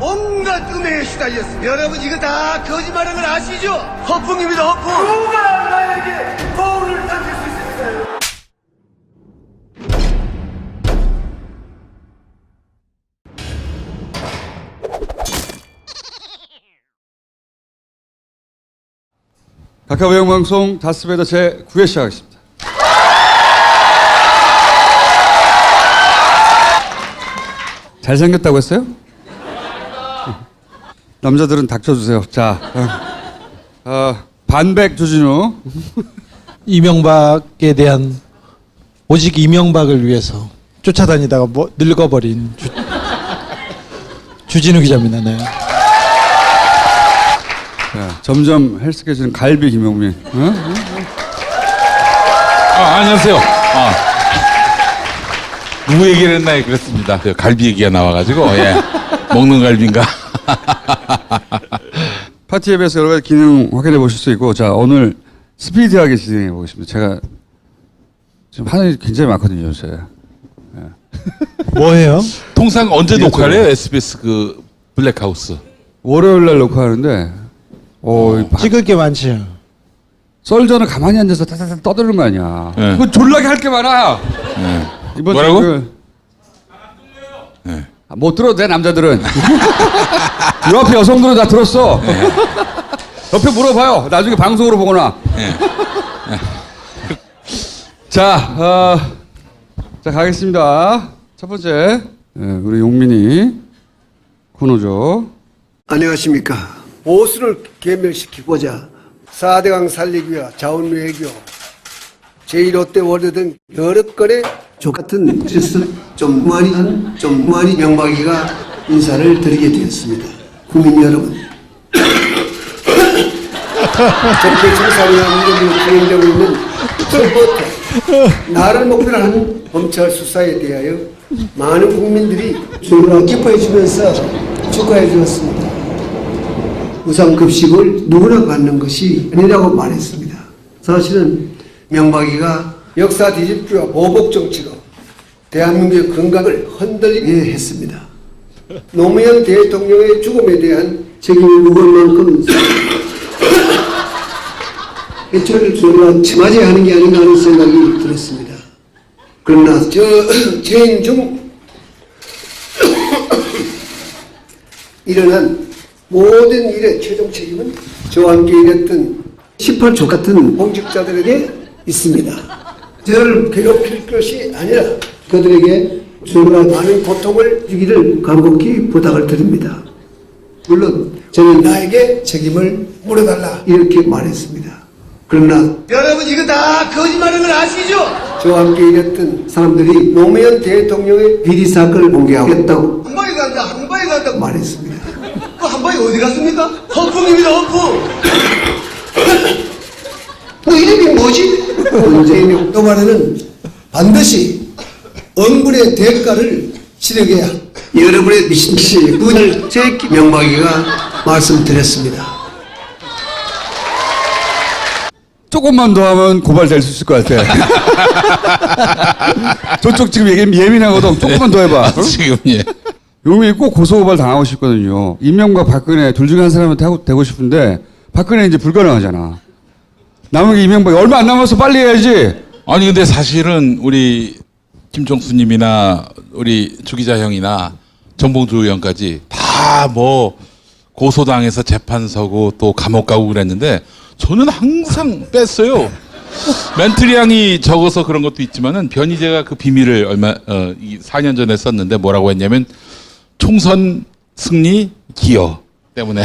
온갖 음해에 시달렸습니다. 여러분 이거 다 거짓말인 걸 아시죠? 허풍입니다, 허풍. 누가 나에게 거울을 던질 수 있을까요? 카카오 방송 다스베더 제9회 시작하겠습니다. 잘생겼다고 했어요? 남자들은 닥쳐주세요. 자, 반백 주진우. 이명박에 대한 오직 이명박을 위해서 쫓아다니다가 늙어버린 주진우 기자입니다. 네. 자, 점점 헬스케지는 갈비 김용민. 안녕하세요. 누구 얘기를 했나 그랬습니다. 갈비 얘기가 나와가지고 먹는 갈비인가. 파티 앱에서 여러 가지 기능 확인해 보실 수 있고, 자 오늘 스피디하게 진행해 보겠습니다. 제가 지금 하는 일이 굉장히 많거든요, 요새. 뭐예요? 통상 언제 녹화를 해요? SBS 그 블랙하우스. 월요일 날 녹화하는데, 찍을 게 많지. 썰전을 가만히 앉아서 타타타 떠드는 거 아니야. 네. 그거 졸라게 할 게 많아. 네. 이번 뭐라고? 네. 못 들어도 돼, 남자들은. 요 앞에 여성들은 다 들었어. 네. 옆에 물어봐요. 나중에 방송으로 보거나. 네. 자, 자 가겠습니다. 첫 번째, 우리 용민이 코너죠. 안녕하십니까. 보수를 괴멸시키고자 4대강 살리기 위한 자원 외교, 제1롯데 월드 등 여러 건의 족같은 짓을 좀 많이 명박이가 인사를 드리게 되었습니다. 국민 여러분, 적폐 청산이나 문제로 진행되고 있는 처부터 나를 목표로 하는 검찰 수사에 대하여 많은 국민들이 주로 기뻐해 주면서 축하해 주었습니다. 무상급식을 누구나 갖는 것이 아니라고 말했습니다. 사실은 명박이가 역사 뒤집기와 보복 정치로 대한민국의 건강을 흔들리게 했습니다. 노무현 대통령의 죽음에 대한 책임을 묵을 만큼 해초를 맞아야 하는 게 아닌가 하는 생각이 들었습니다. 그러나 재임 중 일어난 모든 일의 최종 책임은 저와 함께 일했던 18조 같은 공직자들에게 있습니다. 저를 괴롭힐 것이 아니라 그들에게 주어라 많은 고통을 주기를 간곡히 부탁을 드립니다. 물론 저는 나에게 책임을 물어달라 이렇게 말했습니다. 그러나 여러분 이거 다 거짓말인 걸 아시죠? 저와 함께 일했던 사람들이 노무현 대통령의 비리 사건을 공개하겠다고 한 방에 간다고 말했습니다. 그 한 방에 어디 갔습니까? 허풍입니다, 허풍. 너 이름이 뭐지? 문재인의 또말에는 반드시 언분의 대가를 치르게야 여러분의 미신씨 군을 제 명박이가 말씀드렸습니다. 조금만 더 하면 고발될 수 있을 것 같아. 저쪽 지금 예민하거든. 조금만 더 해봐. 지금 용민이 꼭 고소고발 당하고 싶거든요. 이명박 박근혜 둘 중에 한 사람한테 되고 싶은데 박근혜 이제 불가능하잖아. 남은 게 이명박이 얼마 안 남아서 빨리 해야지. 아니 근데 사실은 우리 김종수님이나 우리 주 기자 형이나 정봉주 의원까지 다 뭐 고소당해서 재판 서고 또 감옥 가고 그랬는데 저는 항상 뺐어요. 멘트량이 적어서 그런 것도 있지만은 변희재가 그 비밀을 4년 전에 썼는데 뭐라고 했냐면 총선 승리 기여 때문에.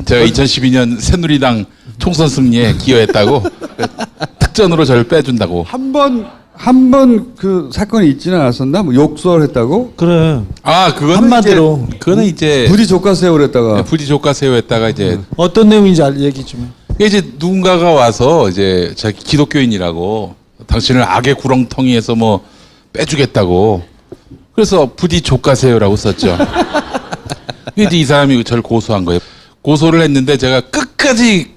제가 2012년 새누리당 총선 승리에 기여했다고 특전으로 저를 빼준다고. 한 번 그 사건이 있지는 않았었나? 뭐 욕설했다고? 그래. 그거는 한마디로. 그거는 이제 부디 조카세요 그랬다가. 부디 조카세요 했다가 이제 어떤 내용인지 얘기 좀 해. 이제 누군가가 와서 이제 자기 기독교인이라고 당신을 악의 구렁텅이에서 뭐 빼주겠다고. 그래서 부디 조카세요라고 썼죠. 이제 이 사람이 저를 고소한 거예요. 고소를 했는데 제가 끝까지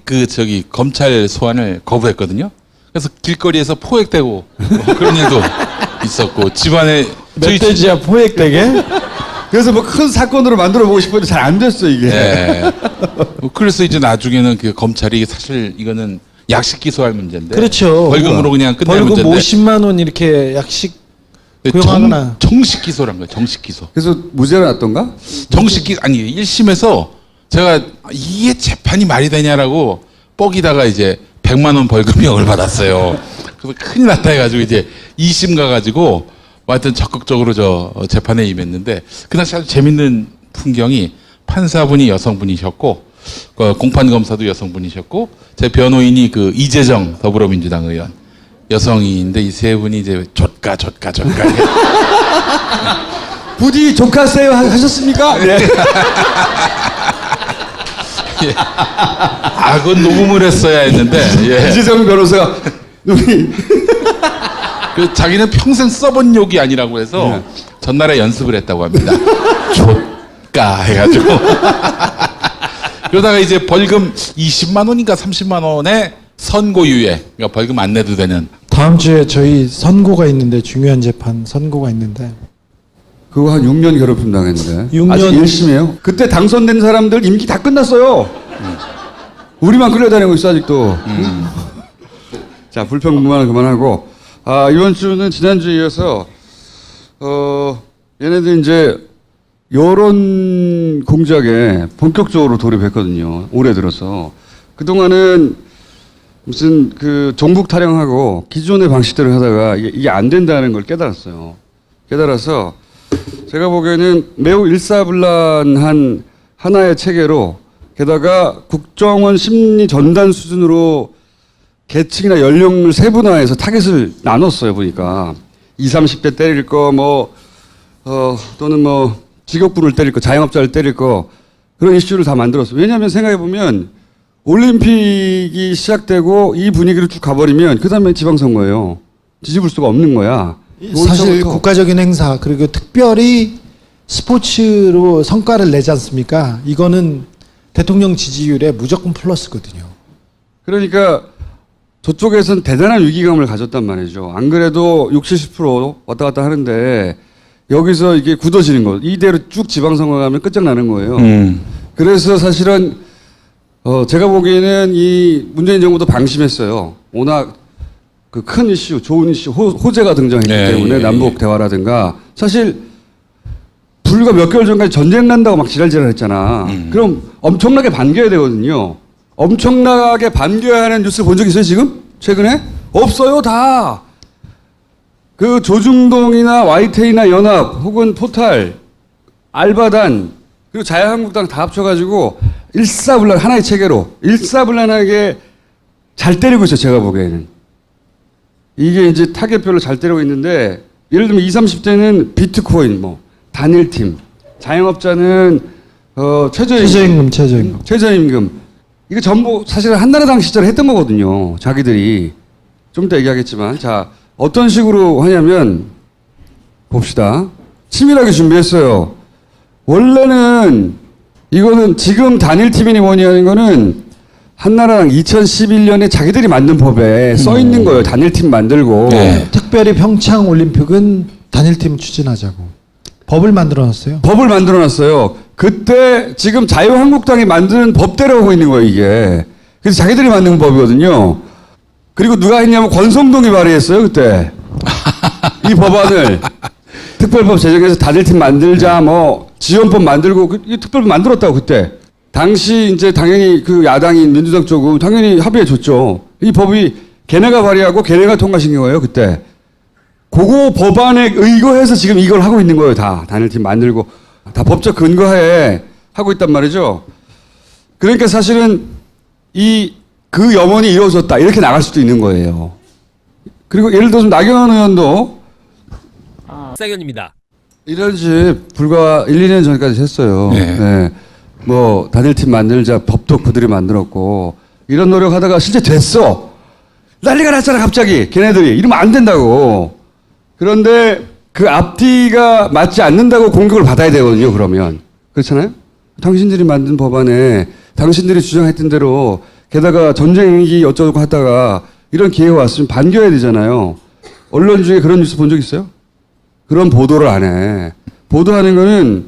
검찰 소환을 거부했거든요. 그래서 길거리에서 포획되고 뭐 그런 일도 있었고 집안에 멧돼지야 포획되게? 그래서 뭐 큰 사건으로 만들어 보고 싶었는데 잘 안 됐어 이게. 네. 그래서 이제 나중에는 그 검찰이 사실 이거는 약식 기소할 문제인데. 그렇죠. 벌금으로 그냥 끝낼 벌금 문제인데. 50만 원 이렇게 약식 근데 구형하거나. 정식 기소란 거예요. 정식 기소. 그래서 무죄가 났던가? 정식 기 아니 1심에서 제가 이게 재판이 말이 되냐라고 뻑이다가 이제 100만 원 벌금형을 받았어요. 그래서 큰일 났다 해가지고 이제 2심 가가지고 하여튼 적극적으로 저 재판에 임했는데 그 당시 아주 재밌는 풍경이 판사분이 여성분이셨고 공판 검사도 여성분이셨고 제 변호인이 그 이재정 더불어민주당 의원 여성인데 이 세 분이 이제 좆가 부디 조카세요 하셨습니까? 네. 예. 아, 그건 녹음을 했어야 했는데, 예. 이재정 변호사가 우리 그 자기는 평생 써본 욕이 아니라고 해서 네. 전날에 연습을 했다고 합니다. 좆가 해가지고. 그러다가 이제 벌금 20만 원인가 30만 원에 선고유예, 그러니까 벌금 안 내도 되는. 다음 주에 저희 선고가 있는데 중요한 재판 선고가 있는데 그거 한 6년 괴롭힘 당했는데 6년. 아직 1심이에요. 그때 당선된 사람들 임기 다 끝났어요. 우리만 끌려다니고 있어 아직도. 자, 불평불만은 그만하고 이번 주는 지난주에 이어서 얘네들 이제 여론 공작에 본격적으로 돌입했거든요. 올해 들어서. 그동안은 무슨 그 종북 타령하고 기존의 방식대로 하다가 이게 안 된다는 걸 깨달았어요. 깨달아서 제가 보기에는 매우 일사불란한 하나의 체계로 게다가 국정원 심리 전단 수준으로 계층이나 연령을 세분화해서 타겟을 나눴어요. 보니까 20, 30대 때릴 거 또는 뭐 직업군을 때릴 거 자영업자를 때릴 거 그런 이슈를 다 만들었어요. 왜냐하면 생각해보면 올림픽이 시작되고 이 분위기로 쭉 가버리면 그 다음에 지방선거예요. 뒤집을 수가 없는 거야. 사실 여기서부터. 국가적인 행사 그리고 특별히 스포츠로 성과를 내지 않습니까? 이거는 대통령 지지율에 무조건 플러스거든요. 그러니까 저쪽에서는 대단한 위기감을 가졌단 말이죠. 안 그래도 60, 70% 왔다 갔다 하는데 여기서 이게 굳어지는 거. 이대로 쭉 지방선거 가면 끝장나는 거예요. 그래서 사실은 제가 보기에는 이 문재인 정부도 방심했어요. 워낙 그 큰 이슈, 좋은 이슈, 호재가 등장했기 때문에 남북 대화라든가 사실 불과 몇 개월 전까지 전쟁 난다고 막 지랄지랄 했잖아. 그럼 엄청나게 반겨야 되거든요. 엄청나게 반겨야 하는 뉴스 본 적 있어요, 지금? 최근에? 없어요, 다. 그 조중동이나 YTN이나 연합 혹은 포탈, 알바단, 그리고 자유한국당 다 합쳐가지고 일사불란 하나의 체계로 일사불란하게 잘 때리고 있어요, 제가 보기에는. 이게 이제 타겟별로 잘 때리고 있는데 예를 들면 20, 30대는 비트코인, 단일팀, 자영업자는 최저임금. 이거 전부 사실 한나라당 시절에 했던 거거든요. 자기들이. 좀 이따 얘기하겠지만. 자, 어떤 식으로 하냐면, 봅시다. 치밀하게 준비했어요. 원래는, 이거는 지금 단일팀이니 뭐니 하는 거는, 한나라당 2011년에 자기들이 만든 법에 써 있는 거예요. 단일팀 만들고. 네. 특별히 평창 올림픽은 단일팀 추진하자고 법을 만들어 놨어요. 법을 만들어 놨어요. 그때 지금 자유한국당이 만드는 법대로 하고 있는 거예요, 이게. 그래서 자기들이 만든 법이거든요. 그리고 누가 했냐면 권성동이 발의했어요, 그때. 이 법안을. 특별법 제정해서 단일팀 만들자, 지원법 만들고, 이 특별법 만들었다고, 그때. 당시 이제 당연히 그 야당인 민주당 쪽은 당연히 합의해 줬죠. 이 법이 걔네가 발의하고 걔네가 통과시킨 거예요, 그때. 그거 법안에 의거해서 지금 이걸 하고 있는 거예요, 다. 단일팀 만들고. 다 법적 근거하에 하고 있단 말이죠. 그러니까 사실은 그 염원이 이루어졌다. 이렇게 나갈 수도 있는 거예요. 그리고 예를 들어서 나경원 의원도 쌍현입니다. 이런 집 불과 1, 2년 전까지 했어요. 네. 네. 단일팀 만들자 법도 그들이 만들었고 이런 노력하다가 실제 됐어. 난리가 났잖아 갑자기 걔네들이 이러면 안 된다고. 그런데 그 앞뒤가 맞지 않는다고 공격을 받아야 되거든요. 그러면 그렇잖아요. 당신들이 만든 법안에 당신들이 주장했던 대로 게다가 전쟁 위기 어쩌고 하다가 이런 기회가 왔으면 반겨야 되잖아요. 언론 중에 그런 뉴스 본 적 있어요? 그런 보도를 안 해. 보도하는 거는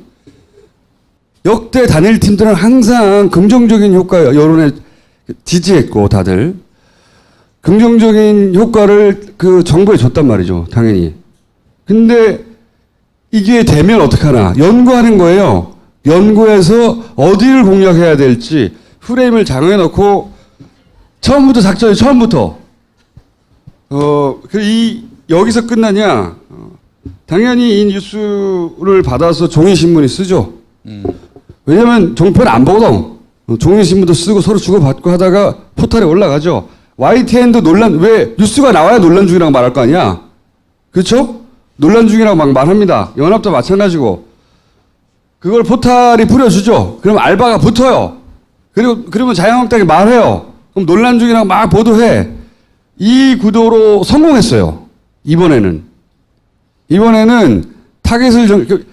역대 단일 팀들은 항상 긍정적인 효과 여론에 지지했고 다들 긍정적인 효과를 그 정부에 줬단 말이죠. 당연히. 근데 이게 되면 어떡하나. 연구하는 거예요. 연구해서 어디를 공략해야 될지 프레임을 정해놓고 처음부터 작전이 처음부터 여기서 끝나냐? 당연히 이 뉴스를 받아서 종이신문이 쓰죠. 왜냐면 종편 안 보거든. 종이신문도 쓰고 서로 주고받고 하다가 포털에 올라가죠. YTN도 논란, 왜 뉴스가 나와야 논란 중이라고 말할 거 아니야? 그렇죠? 논란 중이라고 막 말합니다. 연합도 마찬가지고. 그걸 포털이 뿌려주죠. 그럼 알바가 붙어요. 그러면 자유한국당이 말해요. 그럼 논란 중이라고 막 보도해. 이 구도로 성공했어요. 이번에는 타겟을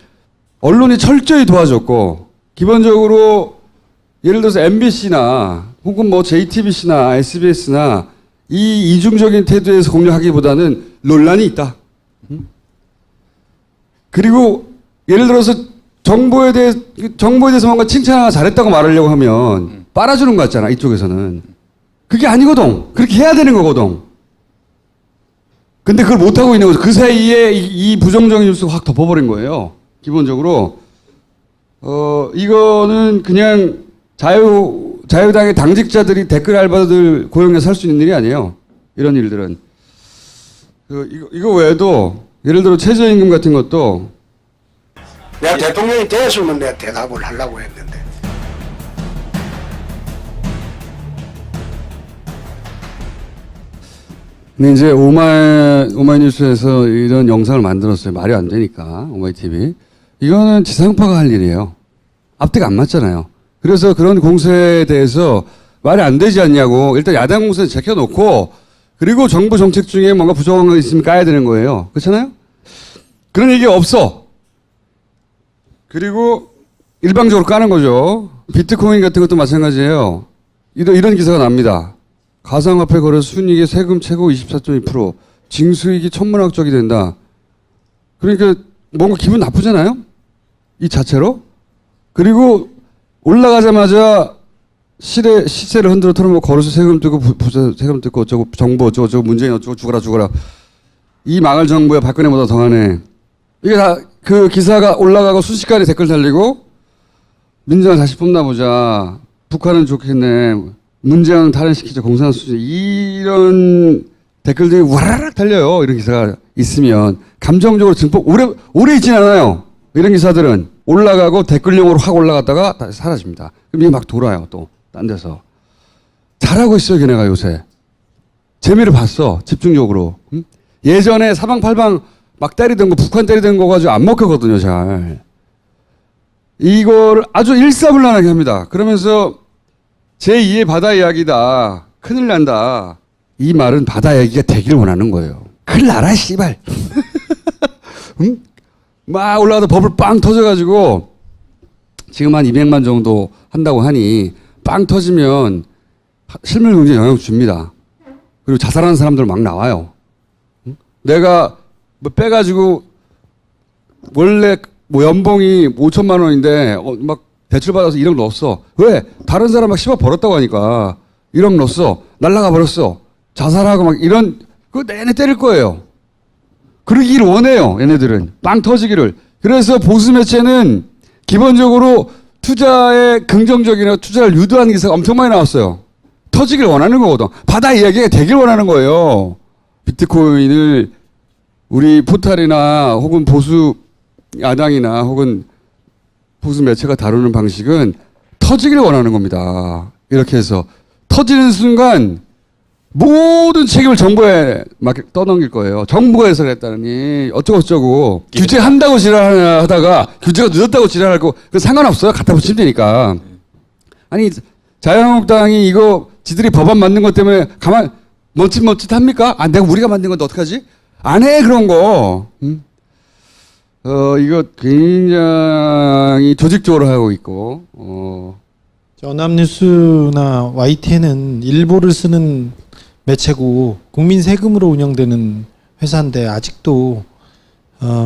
언론이 철저히 도와줬고, 기본적으로 예를 들어서 MBC나 혹은 뭐 JTBC나 SBS나 이 이중적인 태도에서 공략하기보다는 논란이 있다. 그리고 예를 들어서 정보에 대해서 뭔가 칭찬하고 잘했다고 말하려고 하면 빨아주는 것 같잖아, 이쪽에서는. 그게 아니거든. 그렇게 해야 되는 거거든. 근데 그걸 못하고 있는 거죠. 그 사이에 이 부정적인 뉴스가 확 덮어버린 거예요. 기본적으로. 이거는 그냥 자유당의 당직자들이 댓글 알바들 고용해서 할 수 있는 일이 아니에요. 이런 일들은. 이거 외에도 예를 들어 최저임금 같은 것도 내가 대통령이 되었으면 내가 대답을 하려고 했는데. 근데 이제 오마이뉴스에서 이런 영상을 만들었어요. 말이 안 되니까 오마이TV. 이거는 지상파가 할 일이에요. 앞뒤가 안 맞잖아요. 그래서 그런 공세에 대해서 말이 안 되지 않냐고 일단 야당 공세는 제껴놓고 그리고 정부 정책 중에 뭔가 부정한 거 있으면 까야 되는 거예요. 그렇잖아요? 그런 얘기 없어. 그리고 일방적으로 까는 거죠. 비트코인 같은 것도 마찬가지예요. 이런 기사가 납니다. 가상화폐 거래 순이익의 세금 최고 24.2%, 징수익이 천문학적이 된다. 그러니까 뭔가 기분 나쁘잖아요? 이 자체로. 그리고 올라가자마자 시세를 흔들어 털어먹고 거래소 세금 뜯고 부자 세금 뜯고 어쩌고 정부 어쩌고 문재인 어쩌고 죽어라. 이 망할 정부야 박근혜보다 더하네. 이게 다 그 기사가 올라가고 순식간에 댓글 달리고 민주당 다시 뽑나 보자. 북한은 좋겠네. 문재인 탈환시키자 공산화 수준. 이런 댓글들이 와라락 달려요. 이런 기사가 있으면 감정적으로 증폭 오래 있진 않아요. 이런 기사들은 올라가고 댓글용으로 확 올라갔다가 다시 사라집니다. 그럼 이게 막 돌아요. 또 딴 데서. 잘하고 있어요. 걔네가 요새. 재미를 봤어. 집중적으로. 응? 예전에 사방팔방 막 때리던 거 북한 때리던 거 가지고 안 먹혔거든요. 잘. 이걸 아주 일사불란하게 합니다. 그러면서 제2의 바다 이야기다. 큰일 난다. 이 말은 바다 이야기가 되길 원하는 거예요. 큰일 나라 씨발. 응? 막 올라가다 버블 빵 터져가지고 지금 한 200만 정도 한다고 하니 빵 터지면 실물 경제에 영향을 줍니다. 그리고 자살하는 사람들 막 나와요. 응? 내가 뭐 빼가지고 원래 뭐 연봉이 5천만 원인데 막 대출 받아서 1억 넣었어. 왜? 다른 사람 막 10억 벌었다고 하니까 1억 넣었어. 날라가 버렸어. 자살하고 막 이런 그거 내내 때릴 거예요. 그러기를 원해요. 얘네들은. 빵 터지기를. 그래서 보수 매체는 기본적으로 투자에 긍정적이나 투자를 유도하는 기사가 엄청 많이 나왔어요. 터지길 원하는 거거든. 바다 이야기가 되길 원하는 거예요. 비트코인을 우리 포탈이나 혹은 보수 야당이나 혹은 보수 매체가 다루는 방식은 터지길 원하는 겁니다. 이렇게 해서 터지는 순간 모든 책임을 정부에 막 떠넘길 거예요. 정부가 해서 그랬다니 어쩌고 규제한다고 지랄하다가 규제가 늦었다고 지랄하고 그 상관없어요. 갖다 붙이면 되니까. 아니 자유한국당이 이거 지들이 법안 만든 것 때문에 가만 멈칫합니까? 아 내가 우리가 만든 건데 어떡하지? 안 해 그런 거. 이거 굉장히 조직적으로 하고 있고. 연합뉴스나 YTN은 일보를 쓰는 매체고 국민 세금으로 운영되는 회사인데 아직도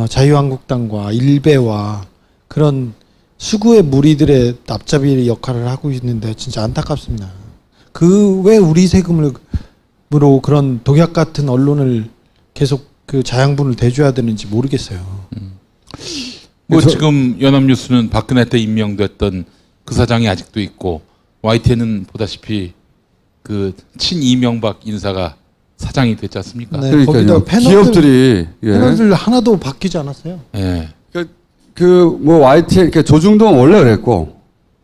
자유한국당과 일베와 그런 수구의 무리들의 납작비 역할을 하고 있는데 진짜 안타깝습니다. 그 왜 우리 세금으로 그런 독약 같은 언론을 계속 그 자양분을 대줘야 되는지 모르겠어요. 뭐 지금 연합뉴스는 박근혜 때 임명됐던 그 사장이 아직도 있고 YTN은 보다시피 그 친이명박 인사가 사장이 됐지 않습니까? 네, 그러니까요. 거기다 기업들이 패널들 하나도 바뀌지 않았어요. 예. 뭐 YTN 그러니까 조중동 원래 그랬고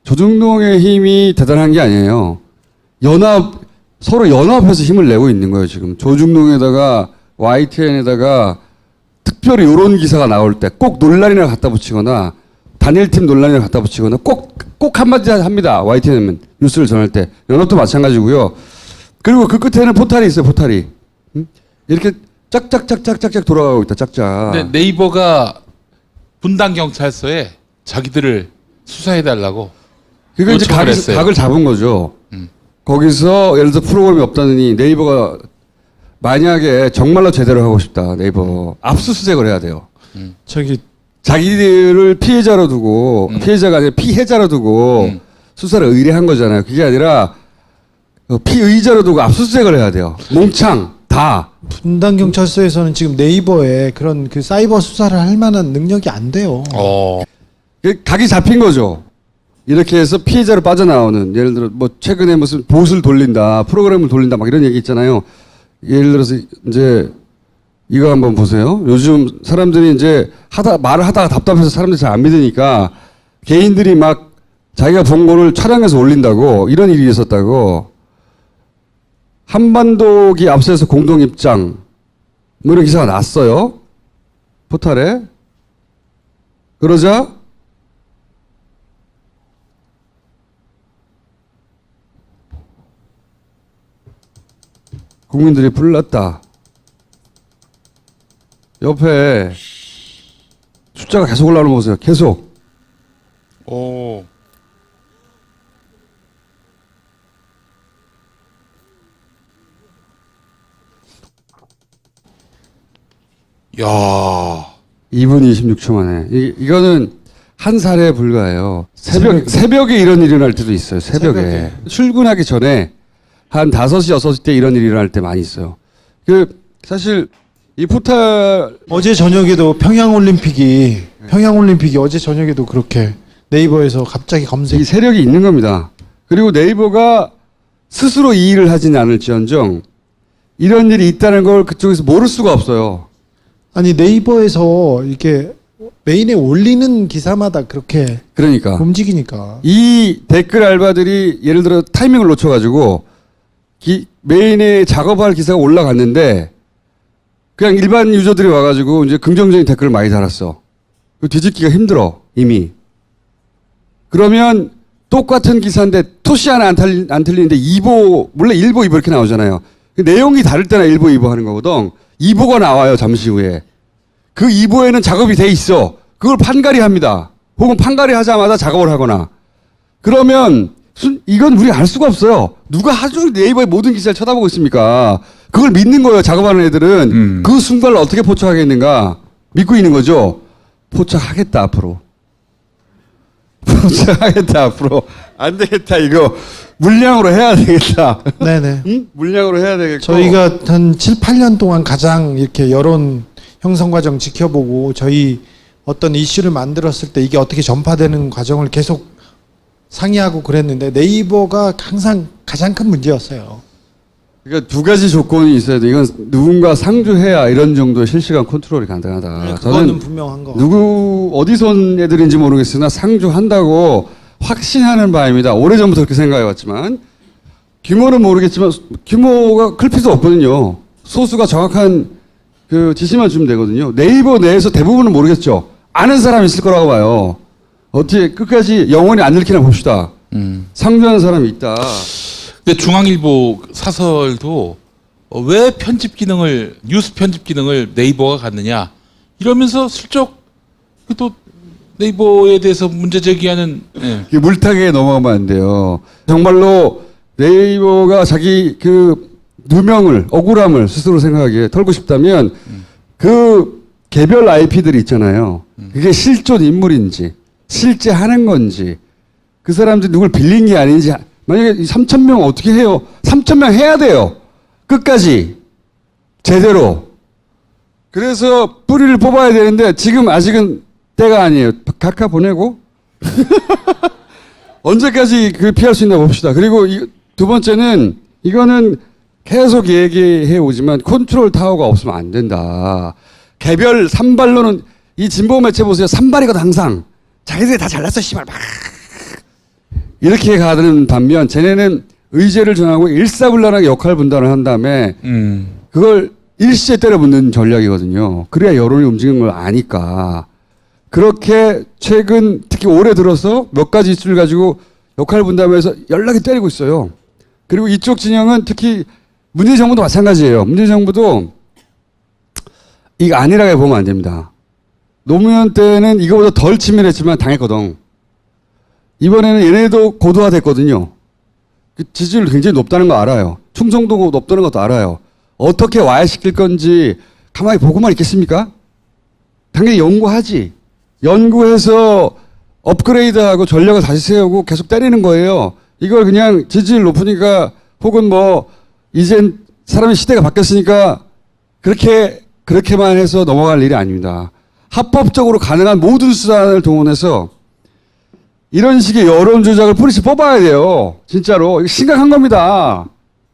조중동의 힘이 대단한 게 아니에요. 서로 연합해서 힘을 내고 있는 거예요 지금. 조중동에다가 YTN에다가 특별히 이런 기사가 나올 때 꼭 논란이나 갖다 붙이거나 단일팀 논란이나 갖다 붙이거나 꼭 한마디 합니다. YTN은 뉴스를 전할 때 연합도 마찬가지고요. 그리고 그 끝에는 포탈이 있어요. 포탈이 이렇게 짝짝짝짝짝짝 돌아가고 있다. 짝짝. 근데 네이버가 분당 경찰서에 자기들을 수사해달라고 그거 이제 요청을 했어요. 각을 잡은 거죠. 거기서 예를 들어 프로그램이 없다느니 네이버가 만약에 정말로 제대로 하고 싶다. 네이버 압수수색을 해야 돼요. 저기 자기들을 피해자로 두고 피해자가 아니라 피해자로 두고 수사를 의뢰한 거잖아요. 그게 아니라 피의자로 두고 압수수색을 해야 돼요. 몽창 다. 분당 경찰서에서는 지금 네이버에 그런 그 사이버 수사를 할 만한 능력이 안 돼요. 각이 잡힌 거죠. 이렇게 해서 피해자로 빠져나오는 예를 들어 뭐 최근에 무슨 봇을 돌린다, 프로그램을 돌린다 막 이런 얘기 있잖아요. 예를 들어서 이제 이거 한번 보세요. 요즘 사람들이 이제 말을 하다가 답답해서 사람들이 잘 안 믿으니까 개인들이 막 자기가 본 거를 촬영해서 올린다고 이런 일이 있었다고. 한반도기 앞서서 공동 입장 뭐 이런 기사가 났어요. 포탈에. 그러자 국민들이 불났다. 옆에 숫자가 계속 올라오는 거 보세요. 계속. 오. 야. 2분 26초 만에. 이거는 한 살에 불과해요. 새벽에 이런 일이 일어날 때도 있어요. 새벽에. 출근하기 전에 한 5시, 6시 때 이런 일이 일어날 때 많이 있어요. 사실 이 포탈 어제 저녁에도 평양올림픽이 어제 저녁에도 그렇게 네이버에서 갑자기 검색. 이 세력이 있는 겁니다. 그리고 네이버가 스스로 이 일을 하지는 않을지언정 이런 일이 있다는 걸 그쪽에서 모를 수가 없어요. 아니 네이버에서 이렇게 메인에 올리는 기사마다 그렇게 그러니까 움직이니까. 이 댓글 알바들이 예를 들어 타이밍을 놓쳐가지고 메인에 작업할 기사가 올라갔는데 그냥 일반 유저들이 와가지고 이제 긍정적인 댓글을 많이 달았어. 뒤집기가 힘들어 이미. 그러면 똑같은 기사인데 토시 하나 안 틀리는데 2보 원래 1보 2보 이렇게 나오잖아요. 내용이 다를 때나 1보 2보 하는 거거든. 2보가 나와요 잠시 후에. 그 2보에는 작업이 돼 있어. 그걸 판가리 합니다. 혹은 판가리 하자마자 작업을 하거나. 그러면 이건 우리가 알 수가 없어요. 누가 하루 종일 네이버의 모든 기사를 쳐다보고 있습니까? 그걸 믿는 거예요. 작업하는 애들은. 그 순간을 어떻게 포착하겠는가 믿고 있는 거죠. 포착하겠다 앞으로. 포착하겠다 앞으로. 안 되겠다 이거. 물량으로 해야 되겠다. 네네. 응? 물량으로 해야 되겠고. 저희가 한 7, 8년 동안 가장 이렇게 여론 형성 과정 지켜보고 저희 어떤 이슈를 만들었을 때 이게 어떻게 전파되는 과정을 계속 상의하고 그랬는데 네이버가 항상 가장 큰 문제였어요. 그러니까 두 가지 조건이 있어야 돼. 이건 누군가 상주해야 이런 정도의 실시간 컨트롤이 가능하다. 그거는 분명한 거. 어디서 온 애들인지 모르겠으나 상주한다고 확신하는 바입니다. 오래전부터 그렇게 생각해 왔지만 규모는 모르겠지만 규모가 클 필요도 없거든요. 소수가 정확한 그 지시만 주면 되거든요. 네이버 내에서 대부분은 모르겠죠. 아는 사람이 있을 거라고 봐요. 어떻게 끝까지 영원히 안 읽히나 봅시다. 상주하는 사람이 있다. 근데 중앙일보 사설도 왜 뉴스 편집 기능을 네이버가 갖느냐 이러면서 슬쩍 또 네이버에 대해서 문제 제기하는. 예. 물타기에 넘어가면 안 돼요. 정말로 네이버가 자기 그 누명을 억울함을 스스로 생각하기에 털고 싶다면 그 개별 IP들이 있잖아요. 그게 실존 인물인지 실제 하는 건지 그 사람들이 누굴 빌린 게 아닌지 만약에 3,000명 어떻게 해요? 3,000명 해야 돼요. 끝까지 제대로. 그래서 뿌리를 뽑아야 되는데 지금 아직은 때가 아니에요. 각하 보내고 언제까지 그 피할 수 있나 봅시다. 그리고 두 번째는 이거는 계속 얘기해 오지만 컨트롤 타워가 없으면 안 된다. 개별 산발로는 이 진보 매체 보세요. 산발이거든 항상. 자기들이 다 잘났어 씨발 막 이렇게 가는 반면 쟤네는 의제를 정하고 일사불란하게 역할 분담을 한 다음에 그걸 일시에 때려붙는 전략이거든요. 그래야 여론이 움직이는 걸 아니까. 그렇게 최근 특히 올해 들어서 몇 가지 이슈를 가지고 역할 분담해서 연락이 때리고 있어요. 그리고 이쪽 진영은 특히 문재인 정부도 마찬가지예요. 문재인 정부도 이거 안일하게 보면 안 됩니다. 노무현 때는 이거보다 덜 치밀했지만 당했거든. 이번에는 얘네도 고도화됐거든요. 그 지지율 굉장히 높다는 거 알아요. 충성도가 높다는 것도 알아요. 어떻게 와해시킬 건지 가만히 보고만 있겠습니까? 당연히 연구하지. 연구해서 업그레이드하고 전략을 다시 세우고 계속 때리는 거예요. 이걸 그냥 지지율 높으니까 혹은 뭐 이젠 사람의 시대가 바뀌었으니까 그렇게만 해서 넘어갈 일이 아닙니다. 합법적으로 가능한 모든 수단을 동원해서 이런 식의 여론 조작을 뿌리치 뽑아야 돼요. 진짜로. 이거 심각한 겁니다.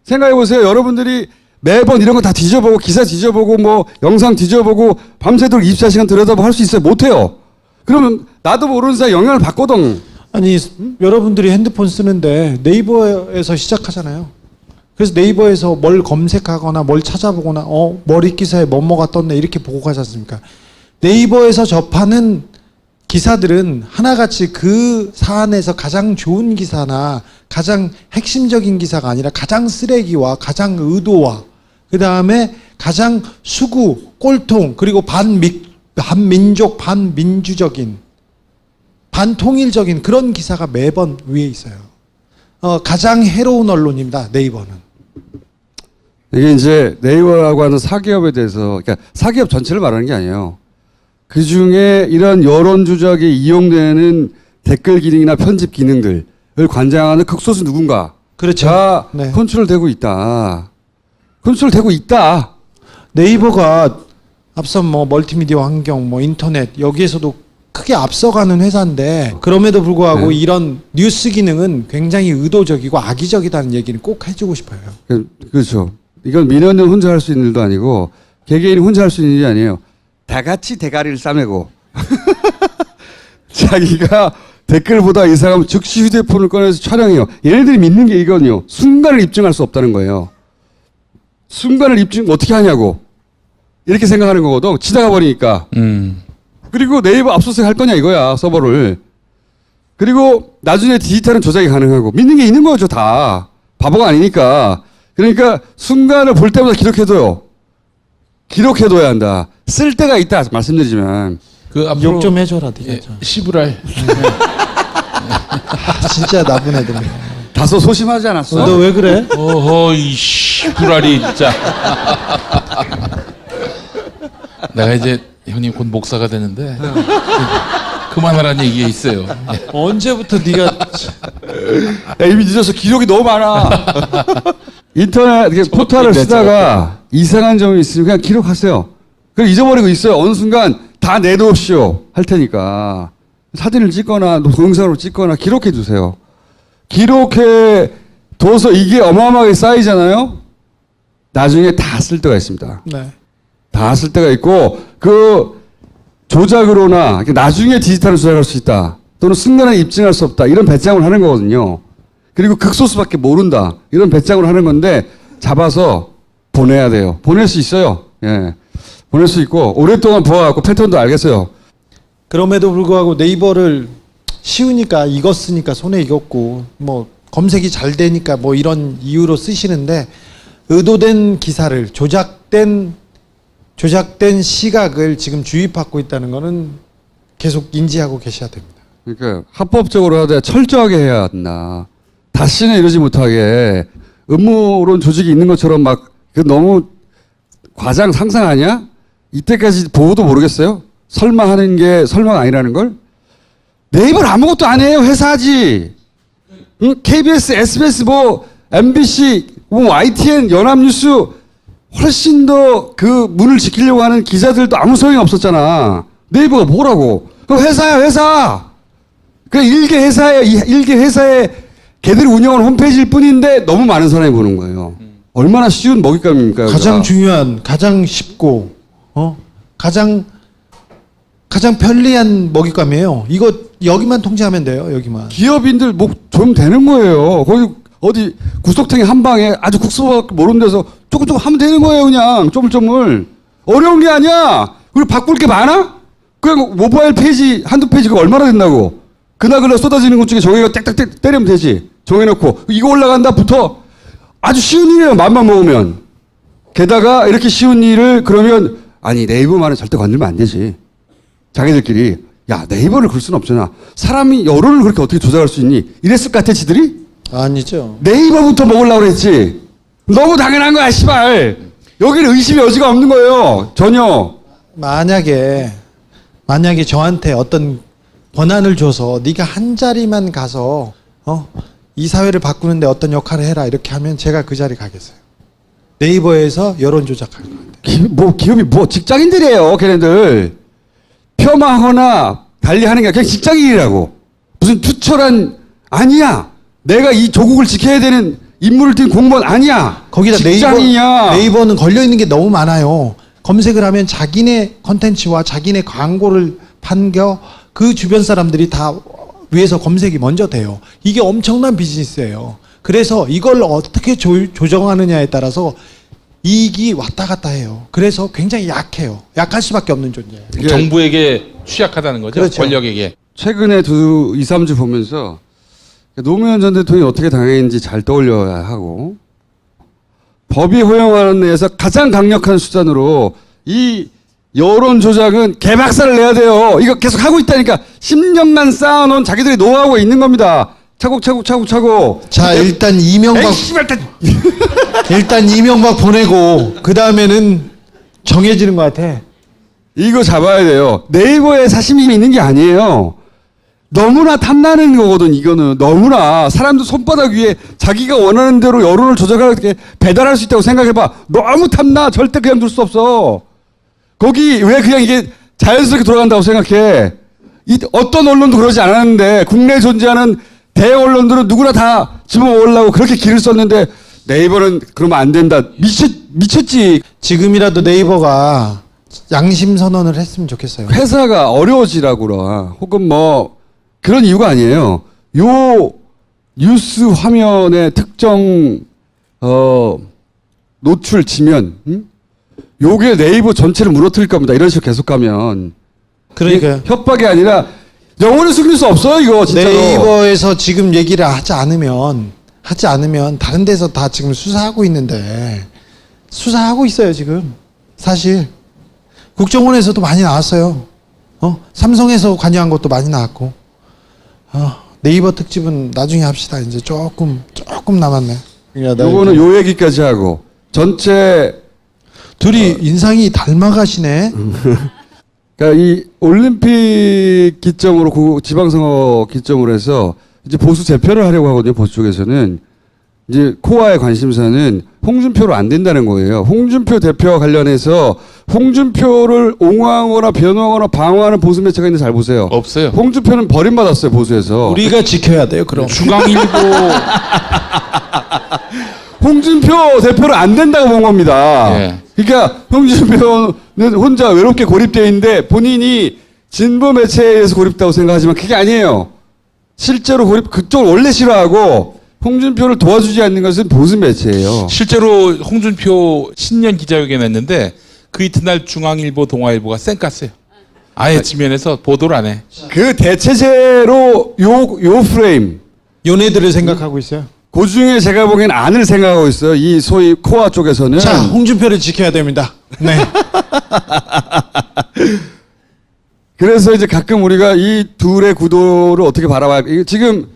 생각해 보세요. 여러분들이 매번 이런 거 다 뒤져보고 기사 뒤져보고 뭐 영상 뒤져보고 밤새도록 24시간 들여다보고 할 수 있어요? 못해요. 그러면 나도 모르는 사이 영향을 받거든. 아니 여러분들이 핸드폰 쓰는데 네이버에서 시작하잖아요. 그래서 네이버에서 뭘 검색하거나 뭘 찾아보거나 머리 기사에 뭐뭐가 떴네 이렇게 보고 가지 않습니까? 네이버에서 접하는 기사들은 하나같이 그 사안에서 가장 좋은 기사나 가장 핵심적인 기사가 아니라 가장 쓰레기와 가장 의도와 그 다음에 가장 수구, 꼴통 그리고 반민족, 반민주적인 반통일적인 그런 기사가 매번 위에 있어요. 가장 해로운 언론입니다. 네이버는. 이게 이제 네이버라고 하는 사기업에 대해서 그러니까 사기업 전체를 말하는 게 아니에요. 그 중에 이런 여론 조작에 이용되는 댓글 기능이나 편집 기능들을 관장하는 극소수 누군가. 그렇죠. 네. 컨트롤되고 있다. 컨트롤되고 있다. 네이버가 앞선 뭐 멀티미디어 환경, 뭐 인터넷 여기에서도 크게 앞서가는 회사인데 그럼에도 불구하고 네. 이런 뉴스 기능은 굉장히 의도적이고 악의적이다는 얘기는 꼭 해주고 싶어요. 그렇죠. 이건 민원은 혼자 할 수 있는 일도 아니고 개개인이 혼자 할 수 있는 일이 아니에요. 다 같이 대가리를 싸매고 자기가 댓글보다 이상하면 즉시 휴대폰을 꺼내서 촬영해요. 얘네들이 믿는 게 이거든요. 순간을 입증할 수 없다는 거예요. 순간을 입증 어떻게 하냐고 이렇게 생각하는 거거든. 지나가 버리니까. 그리고 네이버 압수수색 할 거냐 이거야 서버를. 그리고 나중에 디지털은 조작이 가능하고 믿는 게 있는 거죠 다. 바보가 아니니까. 그러니까 순간을 볼 때마다 기록해둬요. 기록해둬야 한다. 쓸 때가 있다 말씀드리지만. 그 앞으로 욕 좀 해줘라 네가 좀. 시부랄. 진짜 나쁜 애들이야. 다소 소심하지 않았어? 너 왜 그래? 어허 이 시부랄이 진짜. 내가 이제 형님 곧 목사가 되는데 그만하라는 얘기가 있어요. 언제부터 네가 야, 이미 늦어서 기록이 너무 많아. 인터넷 포털을 쓰다가 이상한 점이 있으면 그냥 기록하세요. 그럼 잊어버리고 있어요. 어느 순간 다 내놓으시오 할 테니까 사진을 찍거나 동영상으로 찍거나 기록해 두세요. 기록해 둬서 이게 어마어마하게 쌓이잖아요. 나중에 다 쓸 때가 있습니다. 네. 다 쓸 때가 있고 그 조작으로나 나중에 디지털을 조작할 수 있다. 또는 순간에 입증할 수 없다. 이런 배짱을 하는 거거든요. 그리고 극소수밖에 모른다. 이런 배짱을 하는 건데 잡아서 보내야 돼요. 보낼 수 있어요. 예. 보낼 수 있고 오랫동안 보아갖고 패턴도 알겠어요. 그럼에도 불구하고 네이버를 쉬우니까 익었으니까 손에 익었고 뭐 검색이 잘 되니까 뭐 이런 이유로 쓰시는데 의도된 기사를 조작된 시각을 지금 주입하고 있다는 거는 계속 인지하고 계셔야 됩니다. 그러니까 합법적으로 하되 철저하게 해야 한다. 다시는 이러지 못하게 음모론 조직이 있는 것처럼 막 그 너무 과장 상상 아니야? 이때까지 보고도 모르겠어요? 설마 하는 게 설마가 아니라는 걸? 네이버는 아무것도 안 해요. 회사지. 응? KBS, SBS, 뭐 MBC, 뭐 YTN, 연합뉴스 훨씬 더 그 문을 지키려고 하는 기자들도 아무 소용이 없었잖아. 네이버가 뭐라고? 그 회사야 회사. 그 일개 회사에 일개 회사에 걔들이 운영하는 홈페이지일 뿐인데 너무 많은 사람이 보는 거예요. 얼마나 쉬운 먹잇감입니까? 가장 여기가. 중요한, 가장 쉽고, 가장 편리한 먹잇감이에요. 이거 여기만 통제하면 돼요. 여기만. 기업인들 뭐 좀 되는 거예요. 거기 어디 구석탱이 한 방에 아주 국수밖에 모르는 데서 조금 하면 되는 거예요. 그냥 쪼물쪼물. 어려운 게 아니야. 그리고 바꿀 게 많아? 그냥 모바일 페이지 한두 페이지가 얼마나 된다고. 그날 쏟아지는 것 중에 정해가 땡땡땡 때리면 되지. 정해놓고 이거 올라간다부터 아주 쉬운 일이에요. 맘만 먹으면. 게다가 이렇게 쉬운 일을 그러면 아니 네이버만은 절대 건들면 안 되지. 자기들끼리 야 네이버를 걸 수는 없잖아. 사람이 여론을 그렇게 어떻게 조작할 수 있니? 이랬을 것 같아 지들이? 아니죠. 네이버부터 먹으려고 그랬지. 너무 당연한 거야 씨발. 여기는 의심의 여지가 없는 거예요. 전혀. 만약에 저한테 어떤 권한을 줘서 네가 한 자리만 가서 이 사회를 바꾸는데 어떤 역할을 해라 이렇게 하면 제가 그 자리 가겠어요. 네이버에서 여론 조작할 것 같아요. 기업이 직장인들이에요. 걔네들. 폄하하거나 달리하는 게 그냥 직장인이라고. 무슨 투철한 아니야. 내가 이 조국을 지켜야 되는 임무를 띈 공무원 아니야. 거기다 직장인이야. 네이버는 걸려 있는 게 너무 많아요. 검색을 하면 자기네 컨텐츠와 자기네 광고를 판겨 그 주변 사람들이 다 위에서 검색이 먼저 돼요. 이게 엄청난 비즈니스예요. 그래서 이걸 어떻게 조정하느냐에 따라서 이익이 왔다 갔다 해요. 그래서 굉장히 약해요. 약할 수밖에 없는 존재예요. 이게 정부에게 취약하다는 거죠. 그렇죠. 권력에게. 최근에 2, 3주 보면서 노무현 전 대통령이 어떻게 당했는지 잘 떠올려야 하고 법이 허용하는 데에서 가장 강력한 수단으로 이 여론 조작은 개박살을 내야 돼요. 이거 계속 하고 있다니까. 10년간 쌓아놓은 자기들이 노하우가 있는 겁니다. 차곡차곡. 자, 일단 이명박 에이, 씨발, 일단 이명박 보내고 그 다음에는 정해지는 것 같아. 이거 잡아야 돼요. 네이버에 사심이 있는 게 아니에요. 너무나 탐나는 거거든, 이거는. 너무나. 사람들 손바닥 위에 자기가 원하는 대로 여론을 조작하게 배달할 수 있다고 생각해봐. 너무 탐나. 절대 그냥 둘 수 없어. 거기 왜 그냥 이게 자연스럽게 돌아간다고 생각해. 어떤 언론도 그러지 않았는데, 국내에 존재하는 대형 언론들은 누구나 다 집어먹으려고 그렇게 길을 썼는데, 네이버는 그러면 안 된다. 미쳤지. 지금이라도 네이버가 양심 선언을 했으면 좋겠어요. 회사가 어려워지라고 그러 혹은 뭐 그런 이유가 아니에요. 요 뉴스 화면에 특정 노출 지면 요게 네이버 전체를 무너뜨릴 겁니다. 이런 식으로 계속 가면 그러니까요. 이게 협박이 아니라 영원히 숨길 수 없어요. 이거 진짜로. 네이버에서 지금 얘기를 하지 않으면 다른 데서 다 지금 수사하고 있는데 수사하고 있어요 지금. 사실 국정원에서도 많이 나왔어요. 삼성에서 관여한 것도 많이 나왔고. 네이버 특집은 나중에 합시다. 이제 조금 남았네. 요거는 요 얘기까지 하고 전체 둘이 인상이 닮아가시네. 그러니까 이 올림픽 기점으로 지방선거 기점으로 해서 이제 보수 재표를 하려고 하거든요. 보수 쪽에서는 이제 코어의 관심사는 홍준표로 안 된다는 거예요. 홍준표 대표와 관련해서 홍준표를 옹호하거나 변호하거나 방어하는 보수 매체가 있는지 잘 보세요. 없어요. 홍준표는 버림받았어요. 보수에서. 우리가 지켜야 돼요. 그럼 중앙일보 홍준표 대표를 안 된다고 본 겁니다. 예. 그러니까 홍준표는 혼자 외롭게 고립되어 있는데 본인이 진보 매체에 의해서 고립다고 생각하지만 그게 아니에요. 실제로 그쪽을 원래 싫어하고 홍준표를 도와주지 않는 것은 보수 매체예요. 실제로 홍준표 신년 기자회견 했는데 그 이튿날 중앙일보, 동아일보가 쌩깠어요. 아예 지면에서 보도를 안 해. 그 대체제로 요 프레임. 요네들을 생각하고 있어요. 그 중에 제가 보기엔 안을 생각하고 있어요. 이 소위 코아 쪽에서는. 자, 홍준표를 지켜야 됩니다. 네. 그래서 이제 가끔 우리가 이 둘의 구도를 어떻게 바라봐야 지금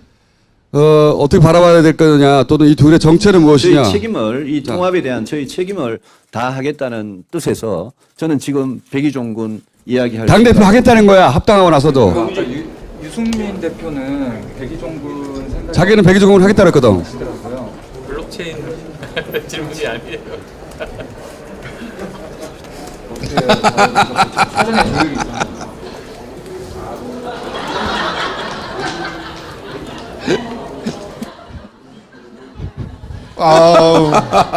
어떻게 바라봐야 될 거냐 또는 이 둘의 정체는 무엇이냐. 저희 책임을 이 통합에 대한 저희 책임을 다하겠다는 뜻에서 저는 지금 백의종 군 이야기할 당대표 하겠다는 거야. 합당하고 나서도. 유승민 대표는 백의종군 생각 자기는 백의종군을 하겠다 그랬거든. 하시더라고요. 블록체인 질문이 아니에요. 사전에 조율이 있었나요?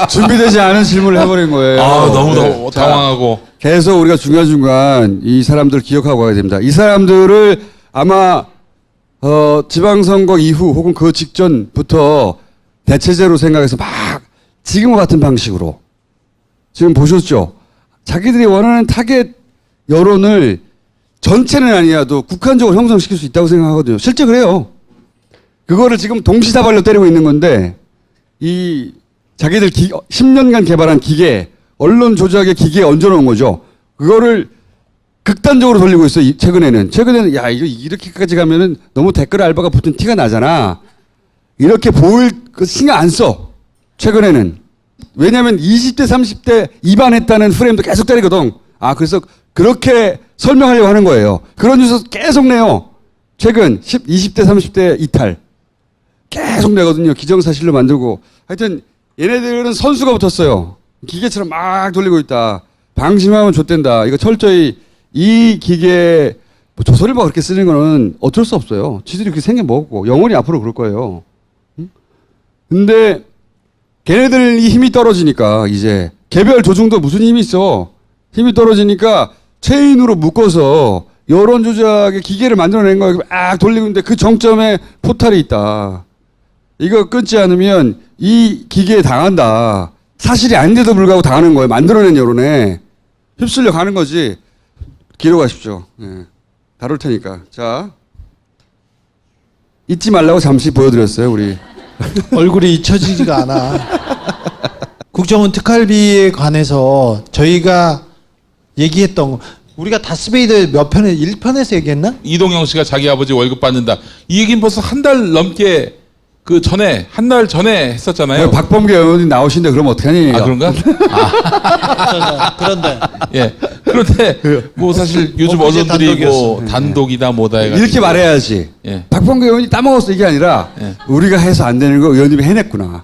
준비되지 않은 질문을 해버린 거예요. 너무 네. 자, 당황하고. 계속 우리가 중간중간 이 사람들 기억하고 가야 됩니다. 이 사람들을 아마 지방선거 이후 혹은 그 직전부터 대체제로 생각해서 막 지금과 같은 방식으로 지금 보셨죠? 자기들이 원하는 타겟 여론을 전체는 아니어도 국한적으로 형성시킬 수 있다고 생각하거든요. 실제 그래요. 그거를 지금 동시다발로 때리고 있는 건데 이 자기들 10년간 개발한 기계, 언론 조작의 기계에 얹어놓은 거죠. 그거를 극단적으로 돌리고 있어요. 최근에는 야 이거 이렇게까지 가면은 너무 댓글 알바가 붙은 티가 나잖아. 이렇게 보일 거 신경 안 써. 최근에는. 왜냐하면 20대 30대 입안했다는 프레임도 계속 때리거든. 그래서 그렇게 설명하려고 하는 거예요. 그런 뉴스 계속 내요. 최근 20대 30대 이탈 계속 내거든요. 기정사실로 만들고. 하여튼 얘네들은 선수가 붙었어요. 기계처럼 막 돌리고 있다. 방심하면 좆된다. 이거 철저히 이 기계 조선일보가 그렇게 쓰는 거는 어쩔 수 없어요. 지들이 그렇게 생겨먹고 영원히 앞으로 그럴 거예요. 근데 걔네들이 힘이 떨어지니까 이제 개별 조중도 무슨 힘이 있어. 힘이 떨어지니까 체인으로 묶어서 여론 조작의 기계를 만들어낸 거야. 막 돌리고 있는데 그 정점에 포탈이 있다. 이거 끊지 않으면 이 기계에 당한다. 사실이 아닌데도 불구하고 당하는 거예요. 만들어낸 여론에 휩쓸려 가는 거지. 기록하십시오. 예. 다룰 테니까. 자, 잊지 말라고 잠시 보여드렸어요. 우리. 얼굴이 잊혀지지가 않아. 국정원 특활비에 관해서 저희가 얘기했던 거, 우리가 다스베이더 몇 편에 1편에서 얘기했나? 이동영 씨가 자기 아버지 월급 받는다. 이 얘기는 벌써 한 달 넘게 한 달 전에 했었잖아요. 박범계 의원이 나오신데 그럼 어떡하니? 그런가? 그런데 예. 그런데 뭐 사실 요즘 엊그제 언론들이 뭐 단독이었어. 단독이다 뭐다 해가지고 이렇게 말해야지. 예. 박범계 의원이 따먹었어 이게 아니라 예. 우리가 해서 안 되는 거 의원님이 해냈구나.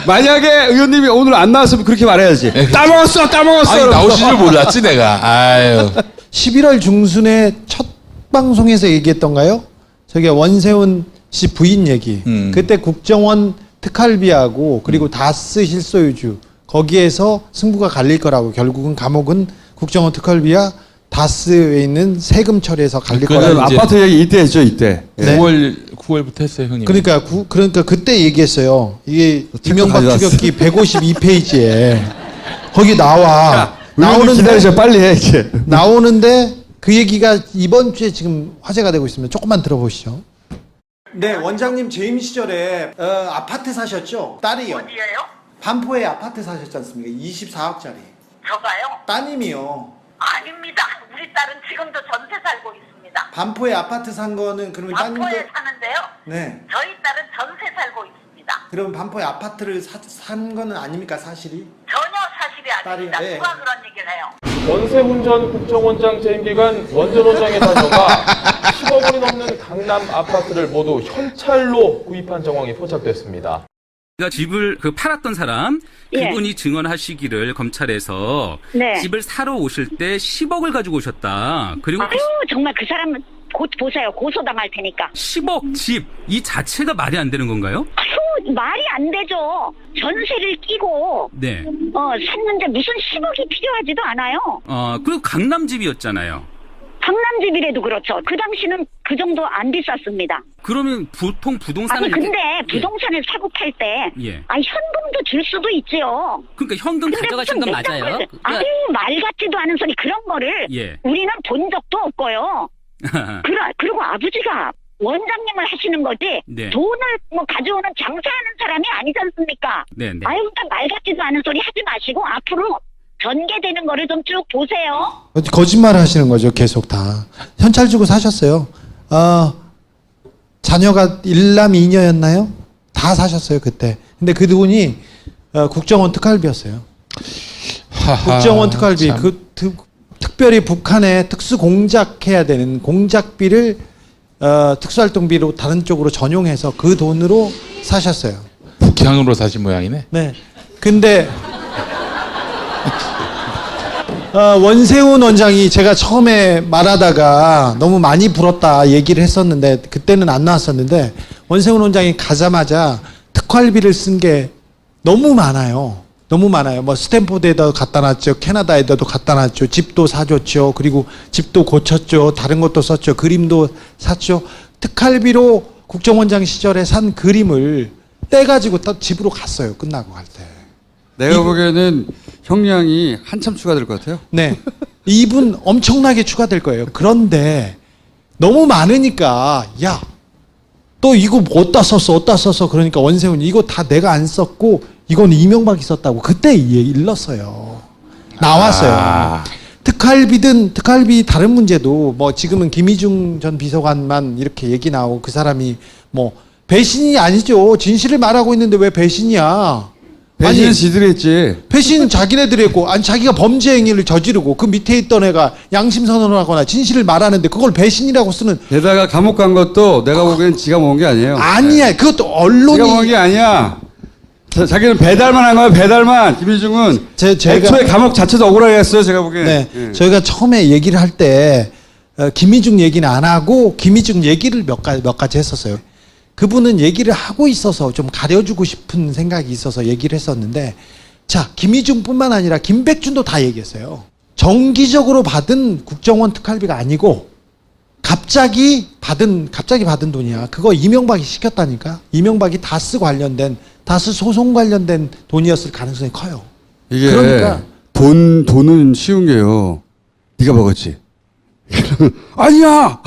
만약에 의원님이 오늘 안 나왔으면 그렇게 말해야지. 따먹었어. 아니 나오실 줄 몰랐지 내가. 아유. 11월 중순에 첫 방송에서 얘기했던가요? 저기 원세훈 씨 부인 얘기. 그때 국정원 특활비하고 그리고 다스 실소유주 거기에서 승부가 갈릴 거라고. 결국은 감옥은 국정원 특활비와 다스에 있는 세금 처리에서 갈릴 그거는 거라고. 이제- 아파트 얘기 이때 했죠 이때. 네. 9월부터 했어요 형님. 그러니까 그때 얘기했어요. 이게 이명박 가져왔어. 추격기 152페이지에 거기 나와. 의원님 기다리셔 빨리 해 이제. 나오는데 그 얘기가 이번 주에 지금 화제가 되고 있습니다. 조금만 들어보시죠. 네, 원장님 재임 시절에 아파트 사셨죠? 딸이요. 어디예요? 반포에 아파트 사셨지 않습니까? 24억짜리. 저가요? 따님이요. 아닙니다. 우리 딸은 지금도 전세 살고 있습니다. 반포에 아파트 산 거는 그러면 따님도 반포에 사는데요. 네. 저희 딸은 전세 살고 있습니다. 그럼 반포에 아파트를 산 거는 아닙니까 사실이? 전혀 사실이 아닙니다. 딸이- 네. 누가 그런 얘기를 해요? 원세훈 전 국정원장 재임 기간 원전 원장에서가 10억 원이 넘는 강남 아파트를 모두 현찰로 구입한 정황이 포착됐습니다. 집을 팔았던 사람 예. 그분이 증언하시기를 검찰에서 네. 집을 사러 오실 때 10억을 가지고 오셨다. 그리고 아유, 정말 그 사람은 곧 보세요. 고소당할 테니까. 10억 집 이 자체가 말이 안 되는 건가요? 아유, 말이 안 되죠. 전세를 끼고 네. 샀는데 무슨 10억이 필요하지도 않아요. 그리고 강남 집이었잖아요. 강남집이라도 그렇죠. 그 당시는 그 정도 안 비쌌습니다. 그러면 보통 부동산을 아니 이렇게- 근데 예. 부동산을 사고 팔 때 예. 현금도 줄 수도 있지요. 그러니까 현금 근데 가져가신 건 무슨 맞아요. 내 아유 말 같지도 않은 소리 그런 거를 예. 우리는 본 적도 없고요. 그리고 아버지가 원장님을 하시는 거지 네. 돈을 가져오는 장사하는 사람이 아니지 않습니까? 네, 네. 아유 그러니까 말 같지도 않은 소리 하지 마시고 앞으로 전개되는 거를 좀 쭉 보세요. 거짓말 하시는 거죠 계속 다. 현찰 주고 사셨어요. 자녀가 1남 2녀였나요? 다 사셨어요 그때. 근데 그 돈이 국정원 특활비였어요. 국정원 특활비 특별히 북한에 특수 공작해야 되는 공작비를 특수활동비로 다른 쪽으로 전용해서 그 돈으로 사셨어요. 북향으로 사신 모양이네. 네. 근데 원세훈 원장이 제가 처음에 말하다가 너무 많이 불었다 얘기를 했었는데 그때는 안 나왔었는데 원세훈 원장이 가자마자 특활비를 쓴 게 너무 많아요. 너무 많아요. 뭐 스탠포드에다 갖다 놨죠. 캐나다에다도 갖다 놨죠. 집도 사줬죠. 그리고 집도 고쳤죠. 다른 것도 썼죠. 그림도 샀죠. 특활비로 국정원장 시절에 산 그림을 떼가지고 집으로 갔어요. 끝나고 갈 때. 내가 보기에는 형량이 한참 추가될 것 같아요. 네. 이분 엄청나게 추가될 거예요. 그런데 너무 많으니까 야, 또 이거 어디다 썼어? 그러니까 원세훈이 이거 다 내가 안 썼고 이건 이명박이 썼다고 그때 일렀어요. 나왔어요. 특활비 다른 문제도 뭐 지금은 김희중 전 비서관만 이렇게 얘기 나오고 그 사람이 뭐 배신이 아니죠. 진실을 말하고 있는데 왜 배신이야? 배신은 아니, 지들이 했지. 배신은 자기네들이 했고, 아니 자기가 범죄 행위를 저지르고 그 밑에 있던 애가 양심 선언을 하거나 진실을 말하는데 그걸 배신이라고 쓰는. 게다가 감옥 간 것도 내가 보기엔 지가 먹은 게 아니에요. 아니야. 그것도 언론이. 지가 먹은 게 아니야. 자기는 배달만 한 거야. 배달만. 김희중은 제가 애초에 감옥 자체도 억울하게 했어요. 제가 보기엔. 네, 예. 저희가 처음에 얘기를 할 때 김희중 얘기는 안 하고 김희중 얘기를 몇 가지 했었어요. 그분은 얘기를 하고 있어서 좀 가려주고 싶은 생각이 있어서 얘기를 했었는데, 자, 김희중뿐만 아니라 김백준도 다 얘기했어요. 정기적으로 받은 국정원 특활비가 아니고 갑자기 받은 돈이야. 그거 이명박이 시켰다니까. 이명박이 다스 소송 관련된 돈이었을 가능성이 커요. 이게 그러니까 돈은 쉬운 게요. 네가 먹었지. 아니야.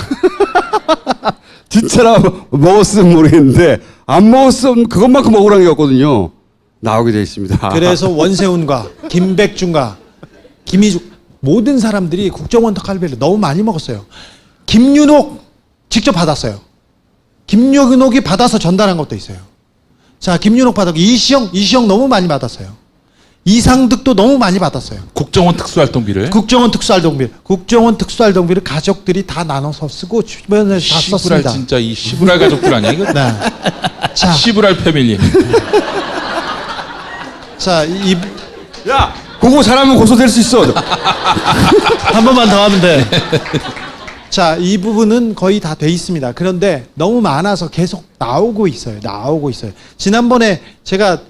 진짜라 먹었으면 모르겠는데 안 먹었으면 그것만큼 억울한 게 없거든요. 나오게 돼 있습니다. 그래서 원세훈과 김백준과 김희중 모든 사람들이 국정원 특활비를 너무 많이 먹었어요. 김윤옥 직접 받았어요. 김윤옥이 받아서 전달한 것도 있어요. 자, 김윤옥 받았고 이시영 너무 많이 받았어요. 이상득도 너무 많이 받았어요. 국정원 특수활동비를. 국정원 특수활동비를 가족들이 다 나눠서 쓰고 주변에 다 시부랄 썼습니다. 진짜 이 시부랄 가족들 아니야 이거? 네. 자, 시부랄 패밀리. 자, 야, 그거 잘하면 고소될 수 있어. 한 번만 더 하면 돼. 자, 이 부분은 거의 다 돼 있습니다. 그런데 너무 많아서 계속 나오고 있어요. 지난번에 제가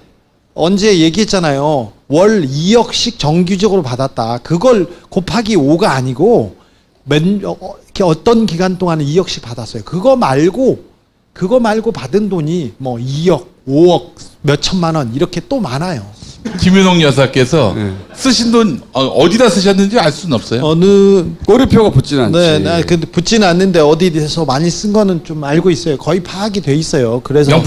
언제 얘기했잖아요. 월 2억씩 정규적으로 받았다. 그걸 곱하기 5가 아니고 어떤 기간 동안에 2억씩 받았어요. 그거 말고 받은 돈이 뭐 2억, 5억, 몇 천만 원 이렇게 또 많아요. 김윤옥 여사께서 쓰신 돈 어디다 쓰셨는지 알 수는 없어요. 어느 꼬리표가 붙지는 않지. 네, 근데 붙지는 않는데 어디에서 많이 쓴 거는 좀 알고 있어요. 거의 파악이 돼 있어요. 그래서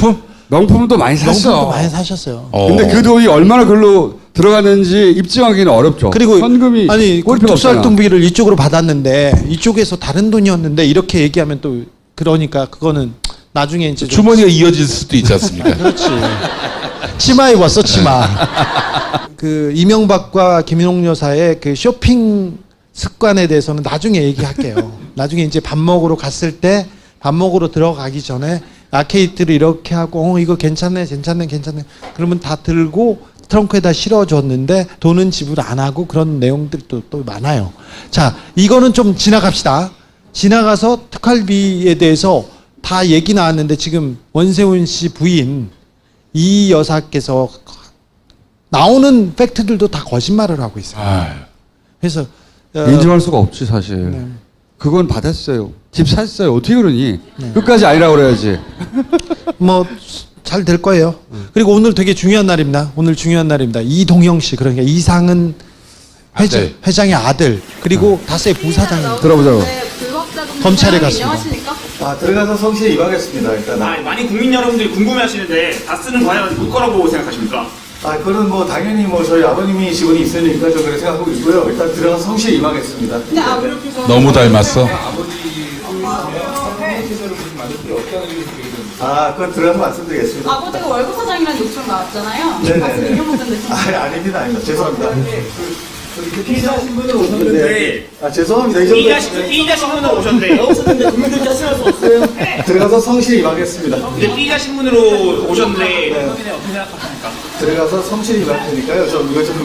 명품도 많이 샀어. 명품도 많이 사셨어요. 근데 그 돈이 얼마나 글로 들어가는지 입증하기는 어렵죠. 그리고 현금이 아니 꼬리표가 없잖아. 특수활동비를 이쪽으로 받았는데 이쪽에서 다른 돈이었는데 이렇게 얘기하면 또 그러니까 그거는 나중에 이제 좀 주머니가 이어질 수도 있지 않습니까? 그렇지. 치마 입었어 치마. 그 이명박과 김윤옥 여사의 그 쇼핑 습관에 대해서는 나중에 얘기할게요. 나중에 이제 밥 먹으러 갔을 때 밥 먹으러 들어가기 전에 아케이트를 이렇게 하고 이거 괜찮네. 그러면 다 들고 트렁크에다 실어줬는데 돈은 지불 안 하고 그런 내용들이 또 많아요. 자, 이거는 좀 지나갑시다. 지나가서 특활비에 대해서 다 얘기 나왔는데 지금 원세훈 씨 부인 이 여사께서 나오는 팩트들도 다 거짓말을 하고 있어요. 그래서 인정할 수가 없지 사실. 네. 그건 받았어요. 집 샀어요. 어떻게 그러니? 끝까지 아니라고 그래야지. 뭐 잘 될 거예요. 그리고 오늘 되게 중요한 날입니다. 이동영 씨 그러니까 이상은 회장의 아들 그리고 다스의 부사장입니다. 들어보자고. 검찰에 갔습니다. 들어가서 성실히 임하겠습니다. 일단. 많이 국민 여러분들이 궁금해하시는데 다스는 과연 올 거라고 생각하십니까? 그건 뭐 당연히 뭐 저희 아버님이 지분이 있으니까 저 그렇게 생각하고 있고요. 일단 들어가서 성실히 임하겠습니다. 너무 닮았어. 그건 들어가서 말씀드리겠습니다. 아버지가 월급 사장이라는 욕설 나왔잖아요. 네네네. 가슴 이명박 전 대통령. 아닙니다. 죄송합니다. 피의자 신분으로 오셨는데 죄송합니다. 이 정도 피의자 신분으로 오셨는데 들어가서 성실히 임하겠습니다. 근데 피의자 신분으로 오셨는데 어떻게 생각하십니까? 들어가서 성실히 임할 테니까요. 저 이거 좀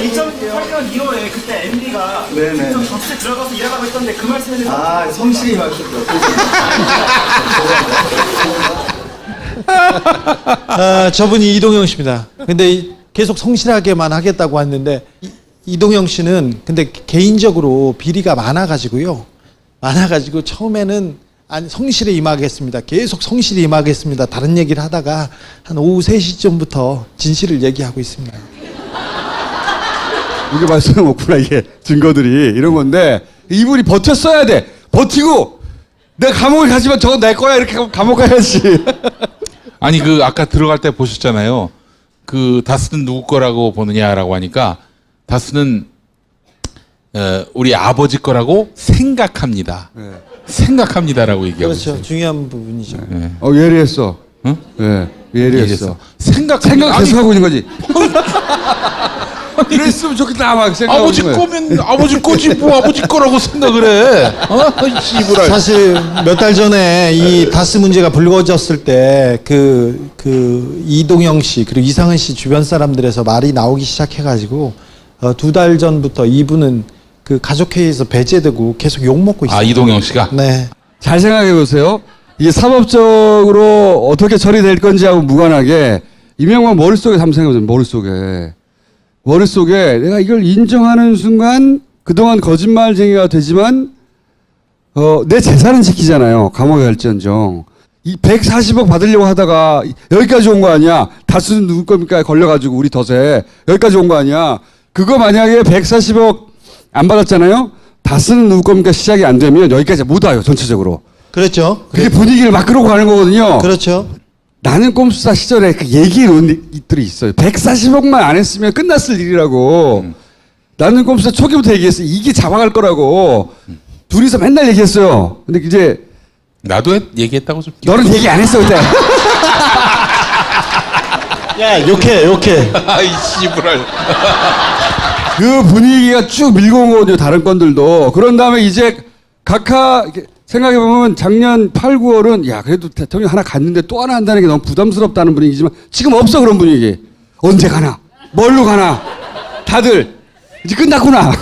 2008년 2월에 그때 MB가 네네. 전체 들어가서 일하라고 했던데 그 말씀에 대해서 성실히 임할 수 저분이 이동영 씨입니다. 근데 계속 성실하게만 하겠다고 했는데 이동영 씨는 근데 개인적으로 비리가 많아가지고요. 많아가지고 처음에는 성실히 임하겠습니다. 계속 성실히 임하겠습니다. 다른 얘기를 하다가 한 오후 3시쯤부터 진실을 얘기하고 있습니다. 이게 말씀은 없구나 이게 증거들이 이런 건데 이분이 버텼어야 돼. 버티고 내가 감옥에 가지만 저건 내 거야 이렇게 하고 감옥 가야지. 아니 그 아까 들어갈 때 보셨잖아요. 그 다스는 누구 거라고 보느냐라고 하니까 다스는 우리 아버지 거라고 생각합니다. 네. 생각합니다라고 얘기하고 그렇죠. 있어요. 중요한 부분이죠. 네. 예리했어. 응? 네, 예리했어. 생각 계속 하고 있는 거지. 그랬으면 좋겠다 막 생각하고 아버지 있는 거야. 거면 아버지 거지 뭐 아버지 거라고 생각을 해. 씨부랄. 사실 몇 달 전에 이 다스 문제가 불거졌을 때 그 이동영 씨 그리고 이상은 씨 주변 사람들에서 말이 나오기 시작해가지고 2달 전부터 이분은 그 가족회의에서 배제되고 계속 욕 먹고 있어요. 이동영 씨가? 네. 잘 생각해 보세요. 이게 사법적으로 어떻게 처리될 건지하고 무관하게 이명박 머릿속에 한번 생각해 보세요. 머릿속에 내가 이걸 인정하는 순간 그동안 거짓말쟁이가 되지만 내 재산은 지키잖아요. 감옥에 갈지언정. 이 140억 받으려고 하다가 여기까지 온 거 아니야. 다스는 누구 겁니까? 걸려가지고 우리 덫에 여기까지 온 거 아니야. 그거 만약에 140억 안 받았잖아요. 다스는 누구 겁니까? 시작이 안 되면 여기까지 못 와요. 전체적으로. 그렇죠. 그게 분위기를 막 끌고 가는 거거든요. 그렇죠. 나는 꼼수사 시절에 그 얘기들이 있어요. 140억만 안 했으면 끝났을 일이라고. 나는 꼼수사 초기부터 얘기했어. 이게 잡아갈 거라고. 둘이서 맨날 얘기했어요. 근데 이제 나도 얘기했다고 좀. 너는 얘기 안 했어 그때. 야 욕해. 아이 씨부랄. 그 분위기가 쭉 밀고 온 거거든요. 다른 건들도. 그런 다음에 이제 각하 생각해보면 작년 8, 9월은 야 그래도 대통령 하나 갔는데 또 하나 한다는 게 너무 부담스럽다는 분위기지만 지금 없어 그런 분위기. 언제 가나? 뭘로 가나? 다들 이제 끝났구나.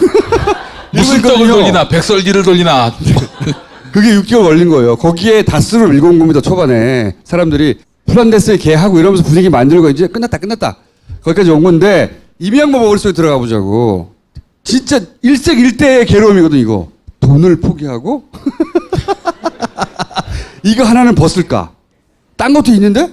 무슨 떡을 돌리나 백설기를 돌리나. 그게 6개월 걸린 거예요. 거기에 다스를 밀고 온 겁니다. 초반에 사람들이 플란데스에 개하고 이러면서 분위기 만들고 이제 끝났다. 거기까지 온 건데 이명박 머릿속에 들어가 보자고. 진짜 일색일대의 괴로움이거든 이거. 돈을 포기하고 이거 하나는 벗을까? 딴 것도 있는데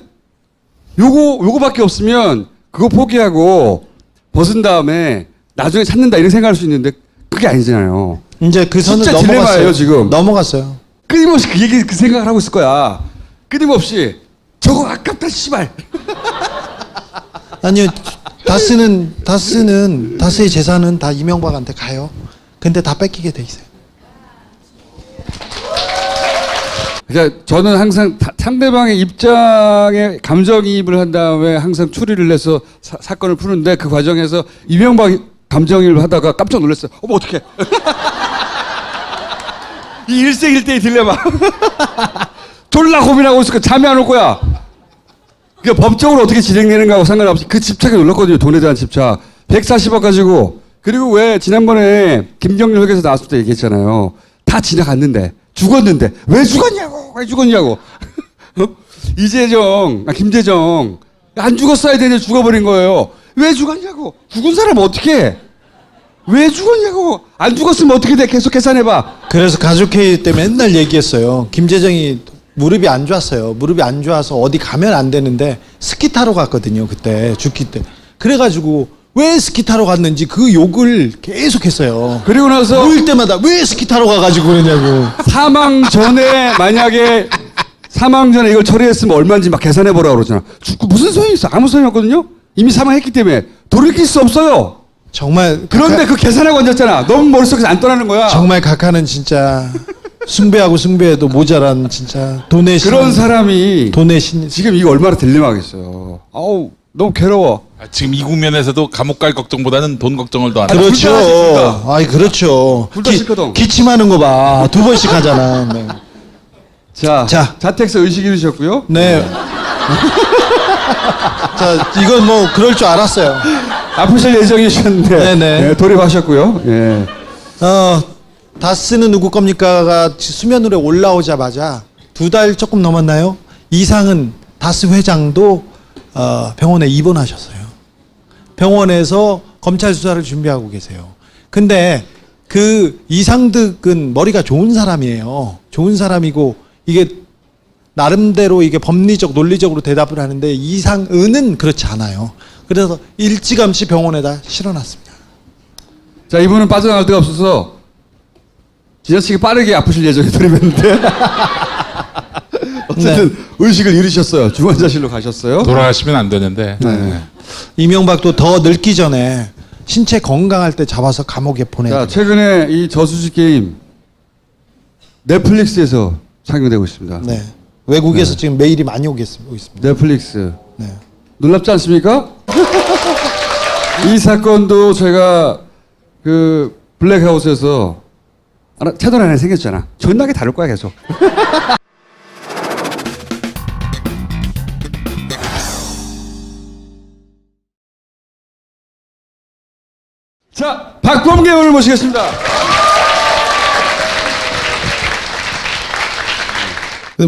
요거밖에 없으면 그거 포기하고 벗은 다음에 나중에 찾는다 이렇게 생각할 수 있는데 그게 아니잖아요. 이제 그 선을 진짜 넘어갔어요. 딜레마예요 지금. 넘어갔어요. 끊임없이 그 생각을 하고 있을 거야. 끊임없이 저거 아깝다 씨발. 아니요. 다스의 재산은 다 이명박한테 가요. 근데 다 뺏기게 돼 있어요. 그러니까 저는 항상 상대방의 입장에 감정이입을 한 다음에 항상 추리를 해서 사건을 푸는데 그 과정에서 이명박이 감정이입을 하다가 깜짝 놀랐어요. 어머 어떡해. 이 일생일대의 딜레마. 졸라 고민하고 있을 거야. 잠이 안 올 거야. 그러니까 법적으로 어떻게 진행되는가하고 상관없이 그 집착에 놀랐거든요. 돈에 대한 집착. 140억 가지고. 그리고 왜 지난번에 김경률 회계에서 나왔을 때 얘기했잖아요. 다 지나갔는데. 죽었는데. 왜 죽었냐고. 김재정. 안 죽었어야 되는데 죽어버린 거예요. 왜 죽었냐고. 죽은 사람 어떻게 해? 왜 죽었냐고. 안 죽었으면 어떻게 돼? 계속 계산해봐. 그래서 가족회의 때 맨날 얘기했어요. 김재정이 무릎이 안 좋았어요. 무릎이 안 좋아서 어디 가면 안 되는데 스키 타러 갔거든요. 그때 죽기 때. 그래가지고 왜 스키 타러 갔는지 그 욕을 계속했어요. 그리고 나서 모일 때마다 왜 스키 타러 가가지고 그러냐고. 사망 전에 이걸 처리했으면 얼마인지 막 계산해보라고 그러잖아. 죽고 무슨 소용이 있어? 아무 소용이 없거든요. 이미 사망했기 때문에 돌이킬 수 없어요. 정말 그런데 그 계산하고 앉았잖아. 너무 머릿속에서 안 떠나는 거야. 정말 각하는 진짜 숭배하고 숭배해도 모자란 진짜 돈의 신. 그런 사람이 돈의 신. 지금 이거 얼마나 딜레마겠어요. 아우 너무 괴로워. 지금 이 국면에서도 감옥 갈 걱정보다는 돈 걱정을 더 하는. 그렇죠. 불편하십니다. 아이 그렇죠. 둘다 싫거든. 기침하는 거 봐. 2번씩 하잖아. 네. 자, 자. 자택서 의식 이루셨고요. 네. 자, 이건 뭐 그럴 줄 알았어요. 아프실 예정이셨는데 네네. 네, 돌입하셨고요. 예. 다스는 누구 겁니까가 수면 위에 올라오자마자 2달 조금 넘었나요? 이상은 다스 회장도 병원에 입원하셨어요. 병원에서 검찰 수사를 준비하고 계세요. 근데 그 이상득은 머리가 좋은 사람이에요. 좋은 사람이고 이게 나름대로 이게 법리적 논리적으로 대답을 하는데 이상은은 그렇지 않아요. 그래서 일찌감치 병원에다 실어놨습니다. 자, 이분은 빠져나갈 데가 없어서 지나치게 빠르게 아프실 예정에 돌입했는데 어쨌든 의식을 잃으셨어요. 중환자실로 가셨어요. 돌아가시면 안 되는데. 네. 이명박도 더 늙기 전에 신체 건강할 때 잡아서 감옥에 보내요. 자, 최근에 이 저수지 게임 넷플릭스에서 상영되고 있습니다. 네. 외국에서 지금 메일이 많이 오고 있습니다. 넷플릭스. 네. 놀랍지 않습니까? 이 사건도 제가 그 블랙하우스에서 채널 하나 생겼잖아. 존나게 다룰 거야 계속. 자, 박범계 의원을 모시겠습니다.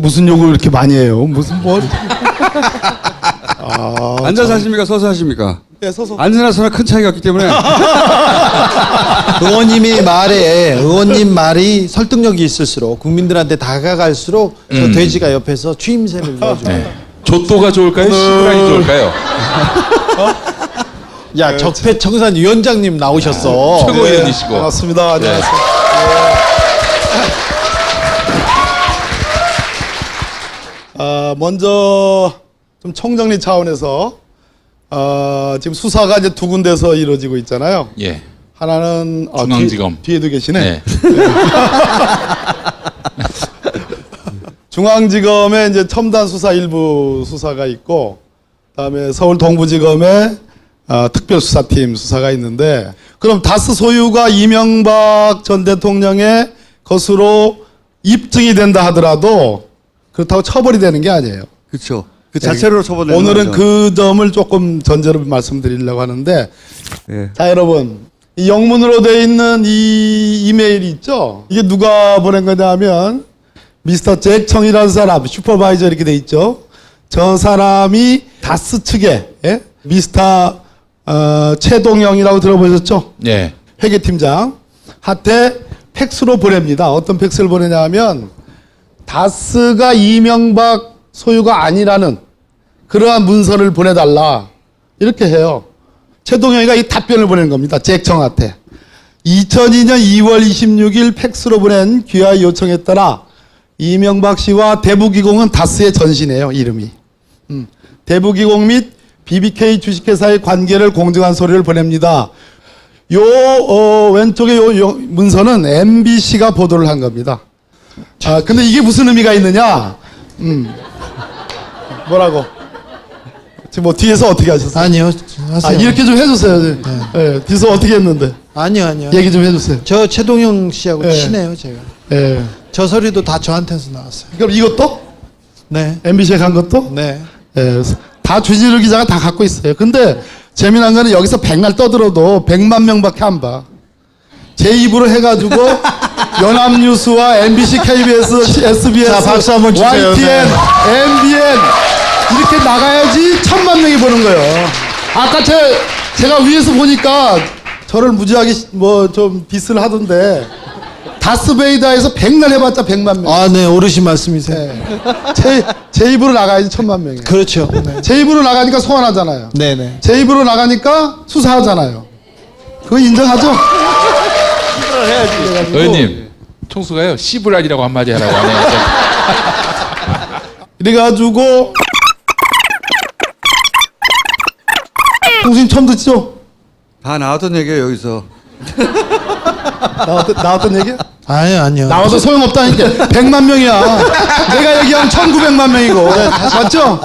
무슨 욕을 이렇게 많이 해요? 무슨 뭐? 앉아서 하십니까? 서서 하십니까? 네, 서서. 앉으나 서나 큰 차이가 없기 때문에 의원님 말이 설득력이 있을수록 국민들한테 다가갈수록 저 돼지가 옆에서 추임새를 넣어줘요. 네. 조또가 좋을까요? 시부란이 좋을까요? 야, 적폐청산 위원장님 나오셨어. 최고위원이시고. 반갑습니다. 안녕하세요. 먼저 좀 총정리 차원에서 지금 수사가 이제 2군데서 이루어지고 있잖아요. 예. 하나는 중앙지검. 뒤에도 계시네. 네. 중앙지검에 이제 첨단 수사 일부 수사가 있고, 그다음에 서울 동부지검에 특별수사팀 수사가 있는데, 그럼 다스 소유가 이명박 전 대통령의 것으로 입증이 된다 하더라도 그렇다고 처벌이 되는 게 아니에요. 그렇죠. 그 자체로 처벌되는 오늘은 거죠. 그 점을 조금 전제로 말씀드리려고 하는데, 예. 자 여러분, 이 영문으로 돼 있는 이 이메일이 있죠. 이게 누가 보낸 거냐면 미스터 잭 청이라는 사람, 슈퍼바이저 이렇게 돼 있죠. 저 사람이 다스 측에 미스터 최동영이라고 들어보셨죠? 예. 회계팀장 한테 팩스로 보냅니다. 어떤 팩스를 보내냐면 다스가 이명박 소유가 아니라는 그러한 문서를 보내달라 이렇게 해요. 최동영이가 이 답변을 보낸 겁니다. 잭청한테 2002년 2월 26일 팩스로 보낸 귀하의 요청에 따라 이명박 씨와 대부기공은 다스의 전신이에요. 이름이 대부기공 및 BBK 주식회사의 관계를 공증한 서류를 보냅니다. 왼쪽에 요 문서는 MBC가 보도를 한 겁니다. 근데 이게 무슨 의미가 있느냐? 뭐라고? 지금 뭐 뒤에서 어떻게 하셨어요? 아니요, 하세요. 이렇게 좀 해주세요. 네, 뒤에서 어떻게 했는데? 아니요. 얘기 좀 해주세요. 저 최동영 씨하고 네. 친해요, 제가. 네. 저 소리도 다 저한테서 나왔어요. 그럼 이것도? 네. MBC에 간 것도? 네. 네. 다 주진우 기자가 다 갖고 있어요. 근데 재미난 거는 여기서 백날 떠들어도 100만 명밖에 안 봐. 제 입으로 해가지고 연합뉴스와 MBC, KBS, SBS, 자, 박수 한번 주세요. YTN, 네. MBN 이렇게 나가야지 1000만 명이 보는 거예요. 아까 제가 위에서 보니까 저를 무지하게 뭐 좀 디스를 하던데 다스베이다에서 100날 해봤자 100만 명. 아, 네, 어르신 말씀이세요. 네. 제 입으로 나가야지 1000만 명이. 그렇죠. 네. 제 입으로 나가니까 소환하잖아요. 네네. 제 입으로 나가니까 수사하잖아요. 그거 인정하죠? 의원님, 총수가요 시부란이라고 한마디 하라고 하네요. 이래가지고 총수님 처음 듣죠? 다 나왔던 얘기예요 여기서. 나왔던 얘기? 아니요. 나와도 소용없다니까. 100만 명이야. 내가 얘기하면 1900만 명이고. 맞죠?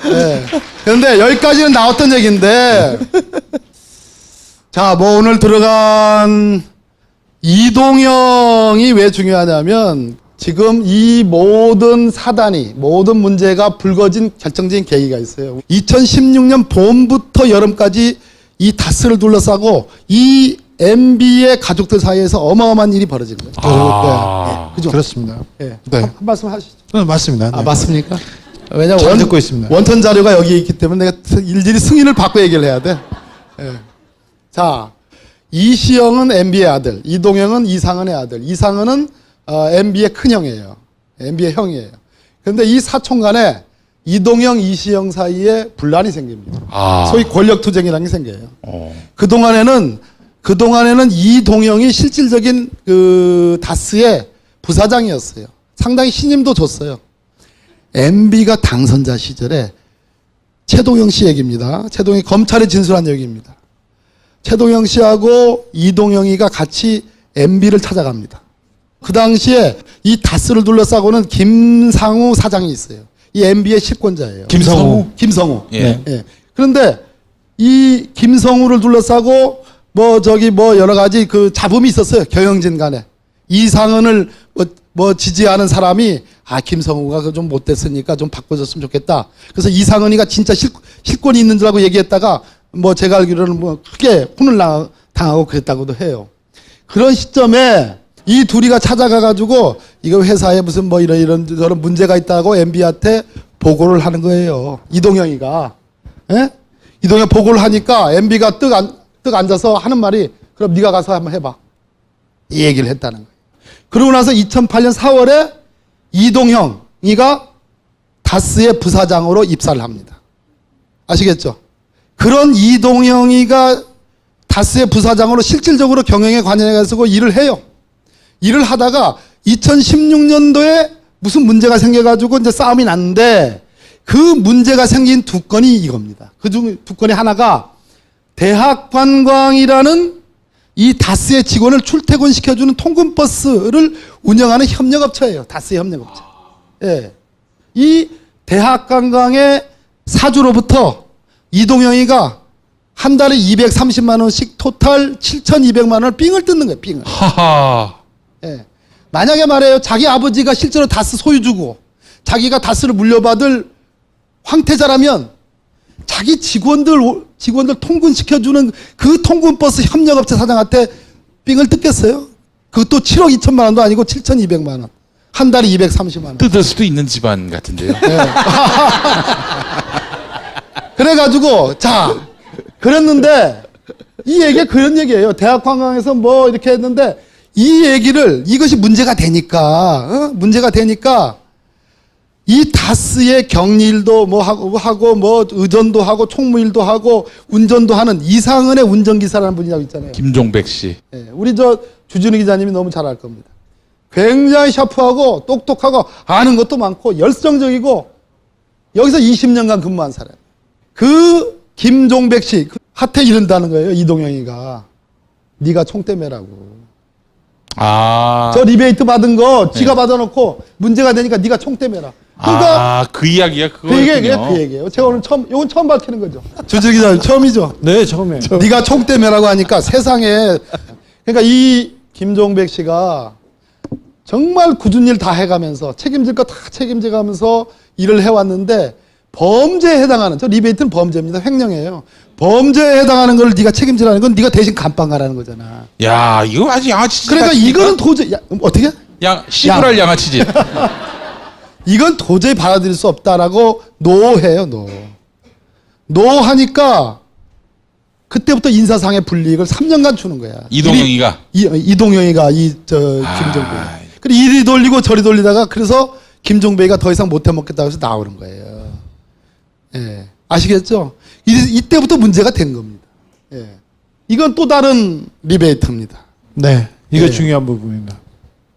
네. 그런데 여기까지는 나왔던 얘기인데, 자, 뭐 오늘 들어간 이동형이 왜 중요하냐면, 지금 이 모든 사단이, 모든 문제가 불거진 결정적인 계기가 있어요. 2016년 봄부터 여름까지 이 다스를 둘러싸고 이 MB의 가족들 사이에서 어마어마한 일이 벌어진 거예요. 네. 그죠? 그렇습니다. 네. 네. 한 말씀 하시죠. 맞습니다. 네. 아, 맞습니까? 왜냐면 잘 듣고 있습니다. 원천 자료가 여기 있기 때문에 내가 일일이 승인을 받고 얘기를 해야 돼. 예. 자, 이시영은 MB의 아들, 이동영은 이상은의 아들. 이상은은 MB의 큰형이에요. MB의 형이에요. 그런데 이 사촌 간에 이동영, 이시영 사이에 분란이 생깁니다. 소위 권력투쟁이라는 게 생겨요. 그동안에는 이동영이 실질적인 그 다스의 부사장이었어요. 상당히 신임도 줬어요. MB가 당선자 시절에 최동영 씨 얘기입니다. 최동영이 검찰에 진술한 얘기입니다. 최동영 씨하고 이동영이가 같이 MB를 찾아갑니다. 그 당시에 이 다스를 둘러싸고는 김상우 사장이 있어요. 이 MB의 실권자예요. 김성우. 예. 예. 그런데 이 김성우를 둘러싸고 뭐 여러 가지 그 잡음이 있었어요. 경영진 간에. 이상은을 지지하는 사람이 김성우가 좀 못됐으니까 좀 바꿔줬으면 좋겠다. 그래서 이상은이가 진짜 실권이 있는 줄 알고 얘기했다가 제가 알기로는 크게 혼을 당하고 그랬다고도 해요. 그런 시점에 이 둘이가 찾아가가지고 이거 회사에 무슨 이런 저런 문제가 있다고 MB한테 보고를 하는 거예요. 이동영이가. 예? 이동영 보고를 하니까 MB가 떡 앉아서 하는 말이 그럼 네가 가서 한번 해봐. 이 얘기를 했다는 거예요. 그러고 나서 2008년 4월에 이동형이가 다스의 부사장으로 입사를 합니다. 아시겠죠? 그런 이동형이가 다스의 부사장으로 실질적으로 경영에 관여해가지고 일을 해요. 일을 하다가 2016년도에 무슨 문제가 생겨가지고 이제 싸움이 났는데 그 문제가 생긴 두 건이 이겁니다. 그 중 두 건이 하나가 대학관광이라는 이 다스의 직원을 출퇴근시켜주는 통근버스를 운영하는 협력업체예요. 다스의 협력업체. 예. 이 대학관광의 사주로부터 이동영이가 한 달에 230만 원씩 토탈 7,200만 원을 삥을 뜯는 거예요. 삥을. 하하. 예. 만약에 말해요. 자기 아버지가 실제로 다스 소유주고 자기가 다스를 물려받을 황태자라면 자기 직원들 통근시켜주는 그 통근버스 협력업체 사장한테 삥을 뜯겠어요? 그것도 7억 2천만 원도 아니고 7,200만 원. 한 달에 230만 원. 뜯을 수도 있는 집안 같은데요. 네. 그래가지고 그랬는데 이 얘기가 그런 얘기예요. 대학관광에서 이렇게 했는데 이 얘기를 이것이 문제가 되니까 이 다스의 격리일도 하고 의전도 하고 총무일도 하고 운전도 하는 이상은의 운전기사라는 분이라고 있잖아요. 김종백 씨. 네, 우리 주진우 기자님이 너무 잘 알 겁니다. 굉장히 샤프하고 똑똑하고 아는 것도 많고 열성적이고 여기서 20년간 근무한 사람. 그 김종백 씨 한테 이른다는 거예요. 이동영이가. 네가 총대 매라고. 저 리베이트 받은 거 지가 받아놓고 문제가 되니까 네가 총대 매라. 그러니까 그 이야기가 그거였군요. 그 얘기예요. 제가 오늘 이건 처음 밝히는 거죠. 주진 기자님 처음이죠. 네, 처음에. 네가 총대 매라고 하니까 세상에 그러니까 이 김종백 씨가 정말 굳은 일 다 해가면서 책임질 거 다 책임져가면서 일을 해왔는데 범죄에 해당하는 리베이트는 범죄입니다. 횡령이에요. 범죄에 해당하는 걸 네가 책임지라는 건 네가 대신 감방 가라는 거잖아. 야, 이거 아주 양아치짓. 그러니까 이거는 도저히 어떻게? 시부랄 양아치짓. 이건 도저히 받아들일 수 없다라고 노해요. 노하니까 그때부터 인사상의 불이익을 3년간 주는 거야. 이동영이가. 이동영이가 김종백. 그리고 이리 돌리고 저리 돌리다가 그래서 김종백이가 더 이상 못 해먹겠다고 해서 나오는 거예요. 예. 아시겠죠? 이때부터 문제가 된 겁니다. 예. 이건 또 다른 리베이트입니다. 네, 이거 중요한 부분입니다.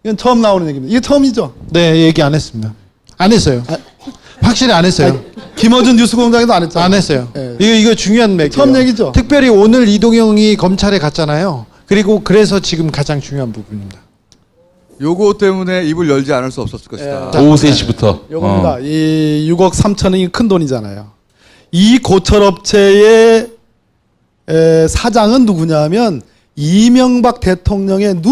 이건 처음 나오는 얘기입니다. 이게 처음이죠? 네, 얘기 안 했습니다. 안 했어요. 확실히 안 했어요. 김어준 뉴스공장에도 안 했잖아요. 안 했어요. 예. 이거 중요한 맥이에요. 처음 얘기죠? 특별히 오늘 이동영이 검찰에 갔잖아요. 그래서 지금 가장 중요한 부분입니다. 요거 때문에 입을 열지 않을 수 없었을 것이다. 자, 오후 3시부터. 요겁니다. 이 6억 3천이 큰 돈이잖아요. 이 고철업체의 사장은 누구냐면 이명박 대통령의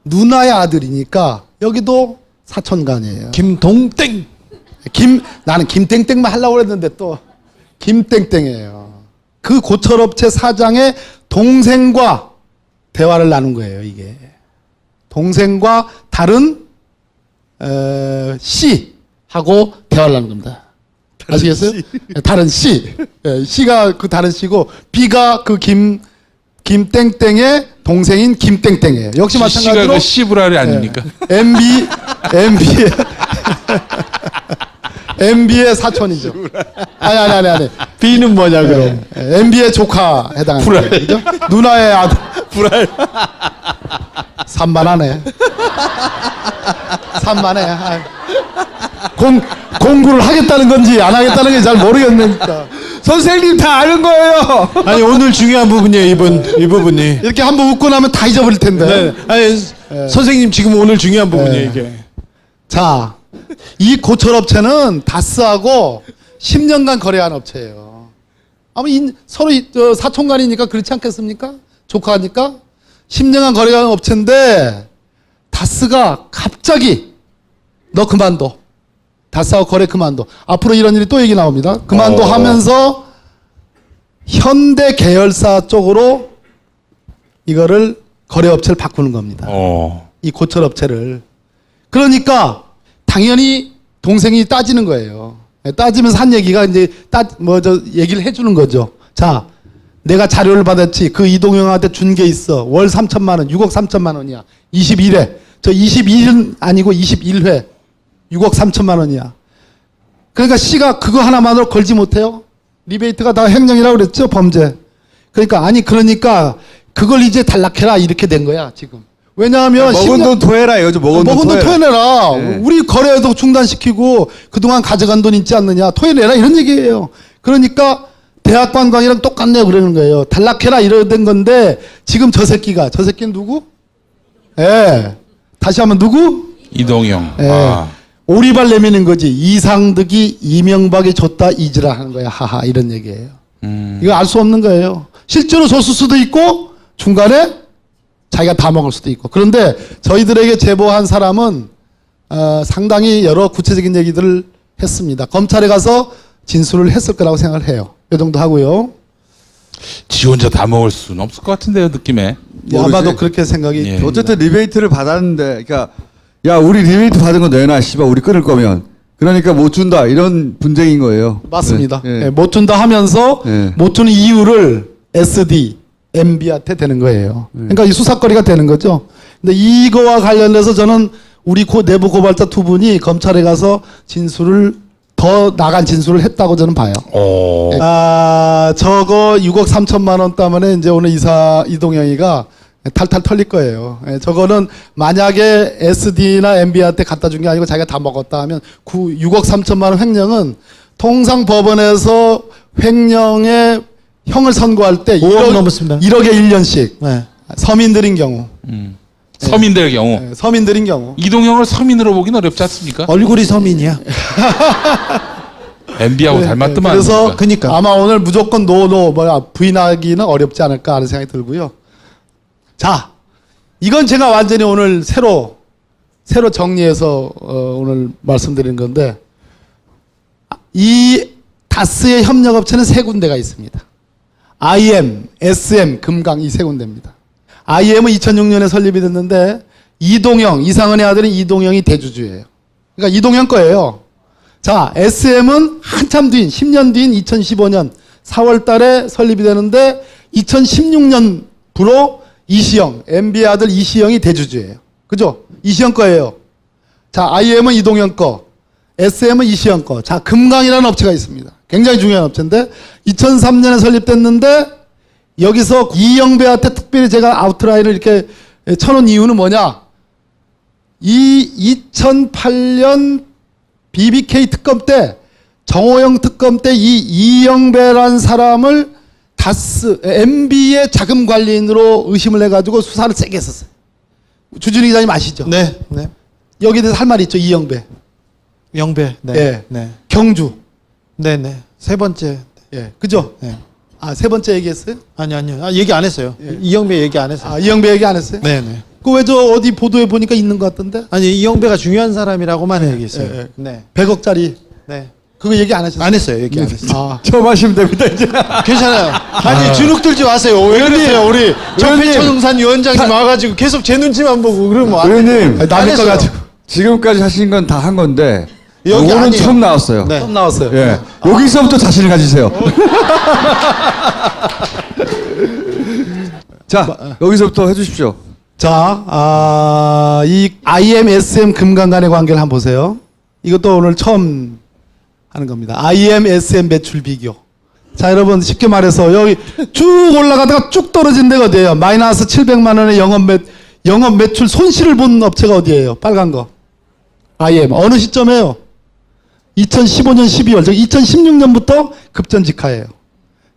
누나의 아들이니까 여기도 사촌간이에요. 김동땡. 나는 김땡땡만 하려고 그랬는데 또 김땡땡이에요. 그 고철업체 사장의 동생과 대화를 나눈 거예요, 이게. 동생과 다른 C하고 대화를 나눈 겁니다. 아시겠어요? 다른 C. C가 그 다른 C고 B가 그 김땡땡의 동생인 김땡땡이에요. 역시 C가 마찬가지로 그 시브라리 아닙니까? MB의 사촌이죠. 아니. B는 뭐냐 그럼? MB의 조카 해당하는 거죠. 누나의 아들. 불알. 산만하네. 공부를 하겠다는 건지 안 하겠다는 건지 잘 모르겠으니까. 선생님 다 아는 거예요. 아니 오늘 중요한 부분이에요 이 부분이. 이렇게 한번 웃고 나면 다 잊어버릴 텐데. 네. 아니 선생님 지금 오늘 중요한 부분이에요 이게. 자, 이 고철업체는 다스하고 10년간 거래한 업체예요. 아마 서로 사촌간이니까 그렇지 않겠습니까? 조카니까 10년간 거래한 업체인데 다스가 갑자기 너 그만둬. 다스하고 거래 그만둬. 앞으로 이런 일이 또 얘기 나옵니다. 그만둬 하면서 현대 계열사 쪽으로 이거를 거래업체를 바꾸는 겁니다. 이 고철업체를. 그러니까 당연히 동생이 따지는 거예요. 따지면서 한 얘기가 이제 얘기를 해주는 거죠. 자, 내가 자료를 받았지. 그 이동영한테 준 게 있어. 월 3천만 원, 6억 3천만 원이야. 21회. 저 21은 아니고 21회. 6억 3천만 원이야. 그러니까 C가 그거 하나만으로 걸지 못해요. 리베이트가 다 횡령이라고 그랬죠, 범죄. 그러니까 그걸 이제 단락해라 이렇게 된 거야 지금. 왜냐하면 먹은 돈 토해라 이거죠. 먹은 돈 토해내라. 네. 우리 거래도 중단시키고 그동안 가져간 돈 있지 않느냐. 토해내라 이런 얘기예요. 그러니까 대학관광이랑 똑같네요 그러는 거예요. 단락해라 이러던 건데 지금 저 새끼는 누구? 다시 한번 누구? 이동영. 오리발 내미는 거지. 이상득이 이명박이 줬다 잊으라 하는 거야. 하하 이런 얘기예요. 이거 알 수 없는 거예요. 실제로 줬을 수도 있고 중간에 자기가 다 먹을 수도 있고. 그런데 저희들에게 제보한 사람은 상당히 여러 구체적인 얘기들을 했습니다. 검찰에 가서 진술을 했을 거라고 생각을 해요. 이 정도 하고요. 지 혼자 다 먹을 수는 없을 것 같은데요, 느낌에. 아마도 그렇게 생각이. 어쨌든 리베이트를 받았는데, 그러니까 야 우리 리베이트 받은 거 내놔, 씨발 우리 끊을 거면. 그러니까 못 준다 이런 분쟁인 거예요. 맞습니다. 네. 못 준다 하면서 못 주는 이유를 SD, MB한테 되는 거예요. 그러니까 이 수사거리가 되는 거죠. 근데 이거와 관련해서 저는 우리 내부 고발자 두 분이 검찰에 가서 더 나간 진술을 했다고 저는 봐요. 저거 6억 3천만 원 때문에 이제 오늘 이동영이가 탈탈 털릴 거예요. 저거는 만약에 SD나 MB한테 갖다 준 게 아니고 자기가 다 먹었다 하면 6억 3천만 원 횡령은 통상 법원에서 횡령의 형을 선고할 때 5억 넘었습니다. 1억에 1년씩. 서민들인 경우. 서민들의 경우. 서민들인 경우. 이동영을 서민으로 보긴 어렵지 않습니까? 얼굴이 서민이야. MB하고 닮았더만. 그래서 그러니까. 아마 오늘 무조건 부인하기는 어렵지 않을까 하는 생각이 들고요. 자, 이건 제가 완전히 오늘 새로 정리해서 오늘 말씀드리는 건데 이 다스의 협력업체는 세 군데가 있습니다. IM, SM, 금강 이 세 군데입니다. IM은 2006년에 설립이 됐는데 이상은의 아들은 이동영이 대주주예요. 그러니까 이동영 거예요. 자, SM은 한참 뒤인 10년 뒤인 2015년 4월 달에 설립이 되는데 2016년부로 이시영, MB의 아들 이시영이 대주주예요. 그죠? 이시영 거예요. 자, IM은 이동영 거, SM은 이시영 거. 자, 금강이라는 업체가 있습니다. 굉장히 중요한 업체인데 2003년에 설립됐는데 여기서 이영배한테 특별히 제가 아웃라인을 이렇게 쳐놓은 이유는 뭐냐? 이 2008년 BBK 특검 때 정호영 특검 때 이 이영배라는 사람을 MB의 자금 관리인으로 의심을 해가지고 수사를 세게 했었어요. 주진우 기자님 아시죠? 네, 네. 여기에 대해서 할 말이 있죠. 이영배. 영배. 네. 예. 네. 경주. 네, 네. 세 번째. 예. 그죠? 네. 아, 세 번째 얘기했어요? 아니요. 아, 얘기 안 했어요. 예. 이영배 얘기 안 했어요. 아, 이영배 얘기 안 했어요? 네, 네. 그 왜 저 어디 보도에 보니까 있는 것 같던데? 아니, 이영배가 중요한 사람이라고만 얘기했어요. 예, 예. 네. 100억짜리. 네. 그거 얘기 안 하셨어요? 안 했어요. 얘기 안 했어요. 아. 처음 하시면 됩니다, 이제. 괜찮아요. 아니, 주눅 들지 마세요. 왜 그러세요? 우리 정폐천웅산 위원장님 와가지고 계속 제 눈치만 보고 그러면 안 돼요. 의원님, 아니, 남의 거 가지고. 지금까지 하신 건 다 한 건데, 여기 요거는 아니에요. 처음 나왔어요. 네. 처음 나왔어요. 예. 여기서부터 자신을 가지세요. 자, 여기서부터 해주십시오. 자, 이 IMSM 금강 간의 관계를 한번 보세요. 이것도 오늘 처음 하는 겁니다. IMSM 매출 비교. 자, 여러분 쉽게 말해서 여기 쭉 올라가다가 쭉 떨어진 데가 어디예요? 마이너스 700만 원의 영업 매출 손실을 본 업체가 어디예요? 빨간 거. IM. 어느 시점에요? 2015년 12월. 즉 2016년부터 급전직하예요.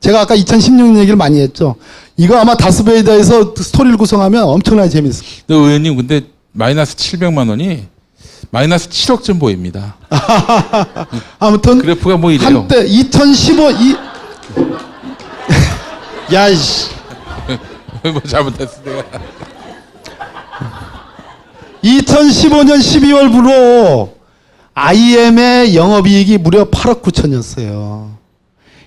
제가 아까 2016년 얘기를 많이 했죠. 이거 아마 다스베이다에서 스토리를 구성하면 엄청나게 재밌어요. 의원님 근데 마이너스 700만 원이 마이너스 7억쯤 보입니다. 아무튼 그래프가 뭐 이래요. 한때 2015 야이씨. 뭐 잘못했어 내가. 2015년 12월부로 IM의 영업이익이 무려 8억 9천이었어요.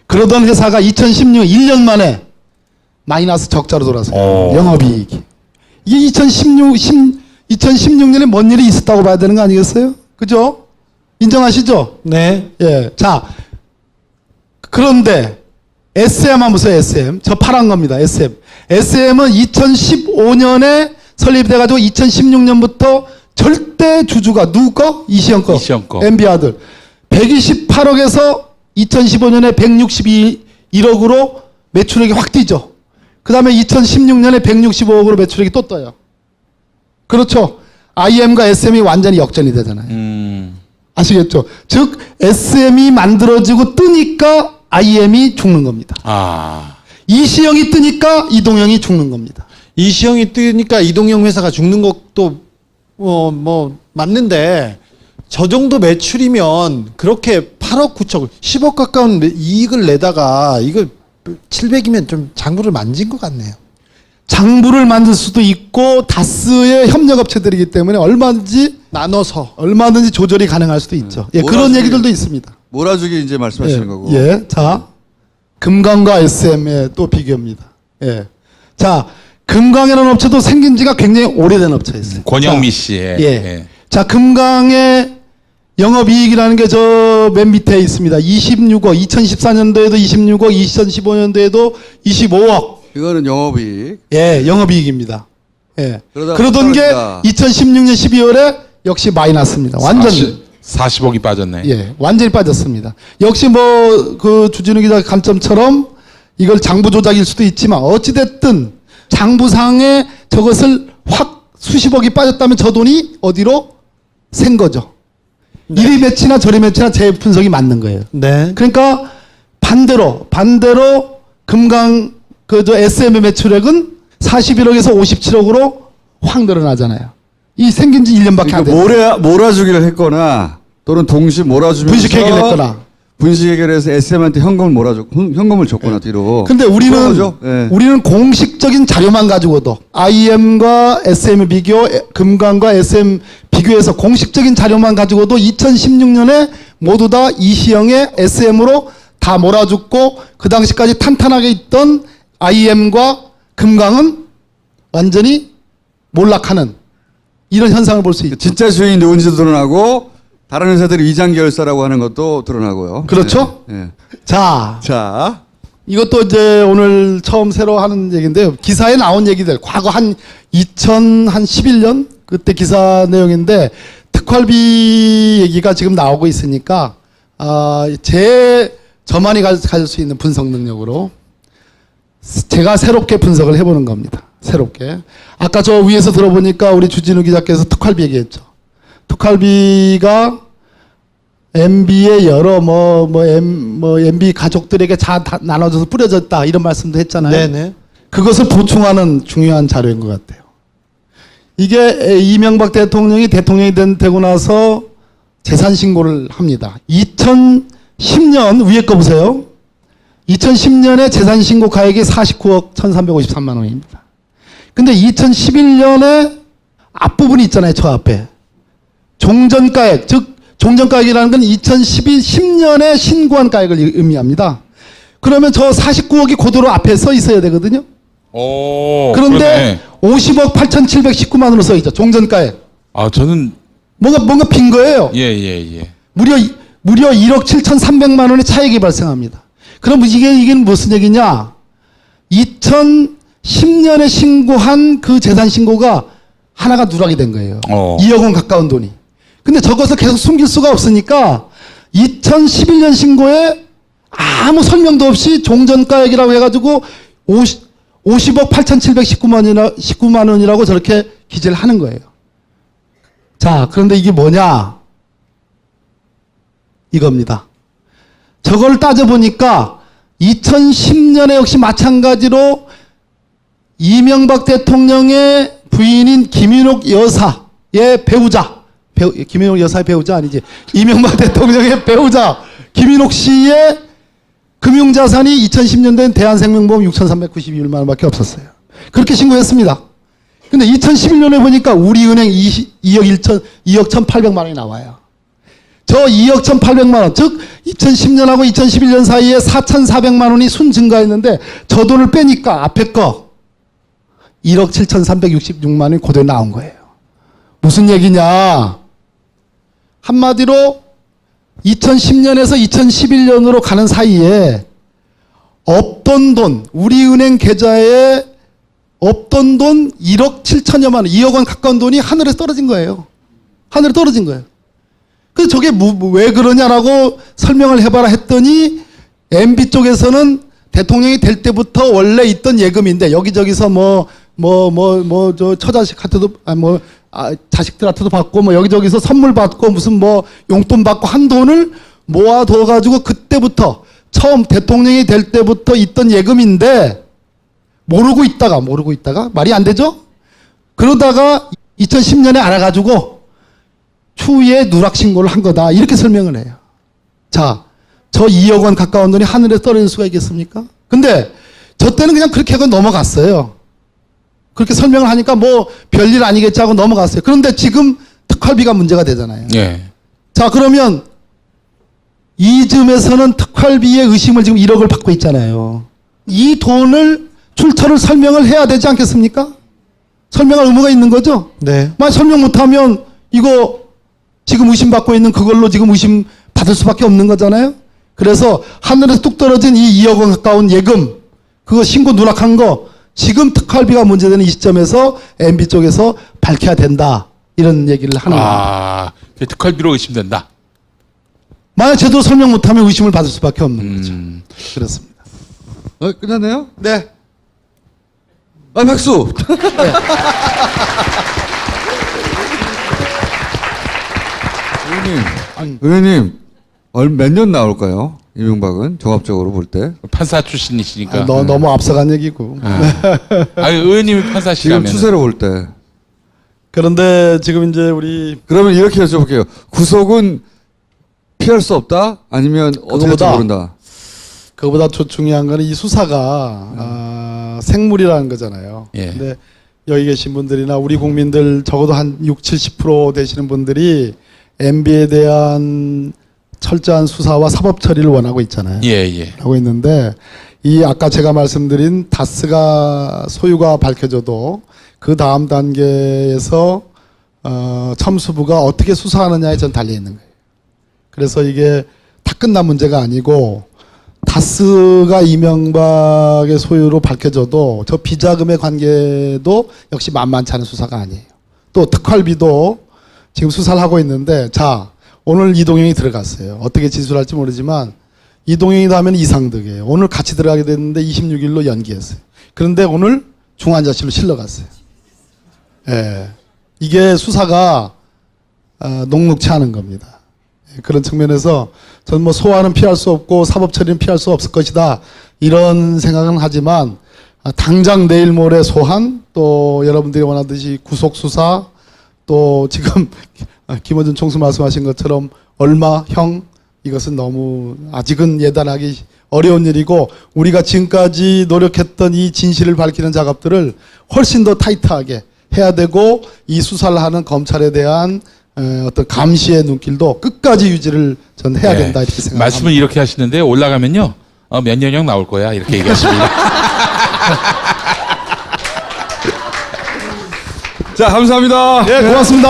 그러던 회사가 2016년 1년 만에 마이너스 적자로 돌아서요. 영업이익이. 이게 2016년에 뭔 일이 있었다고 봐야 되는 거 아니겠어요? 그죠? 인정하시죠? 네. 예. 자, 그런데 SM 한번 보세요. SM. 저 파란 겁니다. SM. SM은 2015년에 설립돼가지고 2016년부터 절대 주주가 누구 거? 이시영 거. 이시영 거. MB 아들. 128억에서 2015년에 161억으로 매출액이 확 뛰죠. 그 다음에 2016년에 165억으로 매출액이 또 떠요. 그렇죠. IM과 SM이 완전히 역전이 되잖아요. 아시겠죠? 즉 SM이 만들어지고 뜨니까 IM이 죽는 겁니다. 아. 이시영이 뜨니까 이동영이 죽는 겁니다. 이시영이 뜨니까 이동영 회사가 죽는 것도 뭐 맞는데 저 정도 매출이면 그렇게 8억 9천 10억 가까운 이익을 내다가 이거 700이면 좀 장부를 만진 것 같네요. 장부를 만들 수도 있고 다스의 협력업체들이기 때문에 얼마든지 조절이 가능할 수도 있죠. 예, 그런 몰아주기- 얘기들도 있습니다. 몰아주기 이제 말씀하시는 예, 거고. 예, 자, 금강과 SM의 또 비교입니다. 예, 자, 금강이라는 업체도 생긴 지가 굉장히 오래된 업체였어요. 권영미 씨의. 예. 자, 금강의 영업이익이라는 게 저 맨 밑에 있습니다. 26억, 2014년도에도 26억, 2015년도에도 25억. 이거는 영업이익. 예, 영업이익입니다. 예. 그러다가 그러던 게 떨어진다. 2016년 12월에 역시 마이너스입니다. 완전히. 40억이 빠졌네. 예, 완전히 빠졌습니다. 역시 뭐 그 주진우 기자 감점처럼 이걸 장부 조작일 수도 있지만 어찌됐든 장부상에 저것을 확 수십억이 빠졌다면 저 돈이 어디로 샌 거죠. 이리 매치나 저리 매치나 제 분석이 맞는 거예요. 네. 그러니까 반대로 금강 저 SM의 매출액은 41억에서 57억으로 확 늘어나잖아요. 이 생긴 지 1년밖에 안 됐어요. 그러니까 몰아주기를 했거나 또는 동시 몰아주면서 분식 해결했거나. 분식 해결해서 SM한테 현금을 줬거나 뒤로. 근데 그런 거죠. 예. 우리는 공식적인 자료만 가지고도 IM과 SM 비교, 금강과 SM 비교해서 공식적인 자료만 가지고도 2016년에 모두 다 이시영의 SM으로 다 몰아줬고 그 당시까지 탄탄하게 있던 IM과 금강은 완전히 몰락하는 이런 현상을 볼 수 있죠. 진짜 주인이 누군지도 드러나고 다른 회사들이 위장 계열사라고 하는 것도 드러나고요. 그렇죠? 예. 예. 자, 이것도 이제 오늘 처음 새로 하는 얘기인데요. 기사에 나온 얘기들, 과거 한 2011년 그때 기사 내용인데 특활비 얘기가 지금 나오고 있으니까 저만이 가질 수 있는 분석 능력으로 제가 새롭게 분석을 해보는 겁니다. 새롭게. 아까 저 위에서 들어보니까 우리 주진우 기자께서 특활비 얘기했죠. 특활비가 MB의 여러 MB 가족들에게 다 나눠져서 뿌려졌다 이런 말씀도 했잖아요. 네네. 그것을 보충하는 중요한 자료인 것 같아요. 이게 이명박 대통령이 되고 나서 재산 신고를 합니다. 2010년 위에 거 보세요. 2010년에 재산 신고 가액이 49억 1,353만 원입니다. 근데 2011년에 앞부분이 있잖아요. 저 앞에. 종전가액, 즉 종전가액이라는 건 2010년에 신고한 가액을 의미합니다. 그러면 저 49억이 그대로 앞에 써 있어야 되거든요. 오, 그런데 50억 8,719만 원으로 써 있죠. 종전가액. 아, 저는 뭔가 빈 거예요. 예. 무려 1억 7,300만 원의 차익이 발생합니다. 그럼 이게 무슨 얘기냐? 2010년에 신고한 그 재산 신고가 하나가 누락이 된 거예요. 2억 원 가까운 돈이. 근데 저것을 계속 숨길 수가 없으니까 2011년 신고에 아무 설명도 없이 종전가액이라고 해가지고 50억 8,719만 원이라고 저렇게 기재를 하는 거예요. 자, 그런데 이게 뭐냐? 이겁니다. 저걸 따져보니까 2010년에 역시 마찬가지로 이명박 대통령의 부인인 김윤옥 여사의 배우자, 김윤옥 여사의 배우자 아니지, 이명박 대통령의 배우자 김윤옥 씨의 금융자산이 2010년도엔 대한생명보험 6,392만 원밖에 없었어요. 그렇게 신고했습니다. 근데 2011년에 보니까 우리은행 2억 1,800만 원이 나와요. 저 2억 1,800만 원, 즉 2010년하고 2011년 사이에 4,400만 원이 순 증가했는데 저 돈을 빼니까 앞에 거 1억 7,366만 원이 그대로 나온 거예요. 무슨 얘기냐? 한마디로 2010년에서 2011년으로 가는 사이에 없던 돈, 우리은행 계좌에 없던 돈 1억 7천여만 원, 2억 원 가까운 돈이 하늘에서 떨어진 거예요. 하늘에 떨어진 거예요. 그래서 저게 왜 그러냐라고 설명을 해봐라 했더니 MB 쪽에서는 대통령이 될 때부터 원래 있던 예금인데 여기저기서 저 처자식한테도 자식들한테도 받고 여기저기서 선물 받고 무슨 용돈 받고 한 돈을 모아둬 가지고 그때부터 처음 대통령이 될 때부터 있던 예금인데 모르고 있다가 말이 안 되죠? 그러다가 2010년에 알아가지고 추후에 누락 신고를 한 거다. 이렇게 설명을 해요. 자, 저 2억 원 가까운 돈이 하늘에 떨어질 수가 있겠습니까? 근데 저 때는 그냥 그렇게 하고 넘어갔어요. 그렇게 설명을 하니까 별일 아니겠지 하고 넘어갔어요. 그런데 지금 특활비가 문제가 되잖아요. 예. 자, 그러면 이 즈음에서는 특활비의 의심을 지금 1억을 받고 있잖아요. 이 돈을 출처를 설명을 해야 되지 않겠습니까? 설명할 의무가 있는 거죠? 네. 만약 설명 못하면 이거 지금 의심받고 있는 그걸로 지금 의심 받을 수밖에 없는 거잖아요. 그래서 하늘에서 뚝 떨어진 이 2억 원 가까운 예금, 그거 신고 누락한 거 지금 특활비가 문제되는 이 시점에서 MB 쪽에서 밝혀야 된다. 이런 얘기를 하는 거예요. 아, 특활비로 의심된다. 만약 제대로 설명 못하면 의심을 받을 수밖에 없는 거죠. 그렇습니다. 끝났나요? 네. 박수! 의원님, 몇 년 나올까요? 이명박은 종합적으로 볼 때. 판사 출신이시니까. 너무 앞서간 얘기고. 의원님이 지금 판사시라면. 추세로 볼 때. 그런데 지금 이제 우리 그러면 이렇게 여쭤볼게요. 구속은 피할 수 없다? 아니면 어떻게 할지 모른다? 그거보다 더 중요한 거는 이 수사가 생물이라는 거잖아요. 예. 근데 여기 계신 분들이나 우리 국민들 적어도 한 60, 70% 되시는 분들이 MB에 대한 철저한 수사와 사법 처리를 원하고 있잖아요. 예. 하고 있는데 이 아까 제가 말씀드린 다스가 소유가 밝혀져도 그 다음 단계에서 첨수부가 어떻게 수사하느냐에 전 달려 있는 거예요. 그래서 이게 다 끝난 문제가 아니고 다스가 이명박의 소유로 밝혀져도 저 비자금의 관계도 역시 만만치 않은 수사가 아니에요. 또 특활비도 지금 수사를 하고 있는데 자 오늘 이동영이 들어갔어요. 어떻게 진술할지 모르지만 이동영이도 하면 이상득이에요. 오늘 같이 들어가게 됐는데 26일로 연기했어요. 그런데 오늘 중환자실로 실려갔어요. 예, 이게 수사가 녹록치 않은 겁니다. 그런 측면에서 저는 소환은 피할 수 없고 사법 처리는 피할 수 없을 것이다 이런 생각은 하지만 당장 내일 모레 소환, 또 여러분들이 원하듯이 구속 수사, 또 지금 김어준 총수 말씀하신 것처럼 얼마형, 이것은 너무 아직은 예단하기 어려운 일이고, 우리가 지금까지 노력했던 이 진실을 밝히는 작업들을 훨씬 더 타이트하게 해야 되고, 이 수사를 하는 검찰에 대한 어떤 감시의 눈길도 끝까지 유지를 전 해야 된다, 이렇게 생각합니다. 말씀을 이렇게 하시는데 올라가면요 몇 년형 나올 거야 이렇게 얘기하십니다. 자, 감사합니다. 네, 고맙습니다.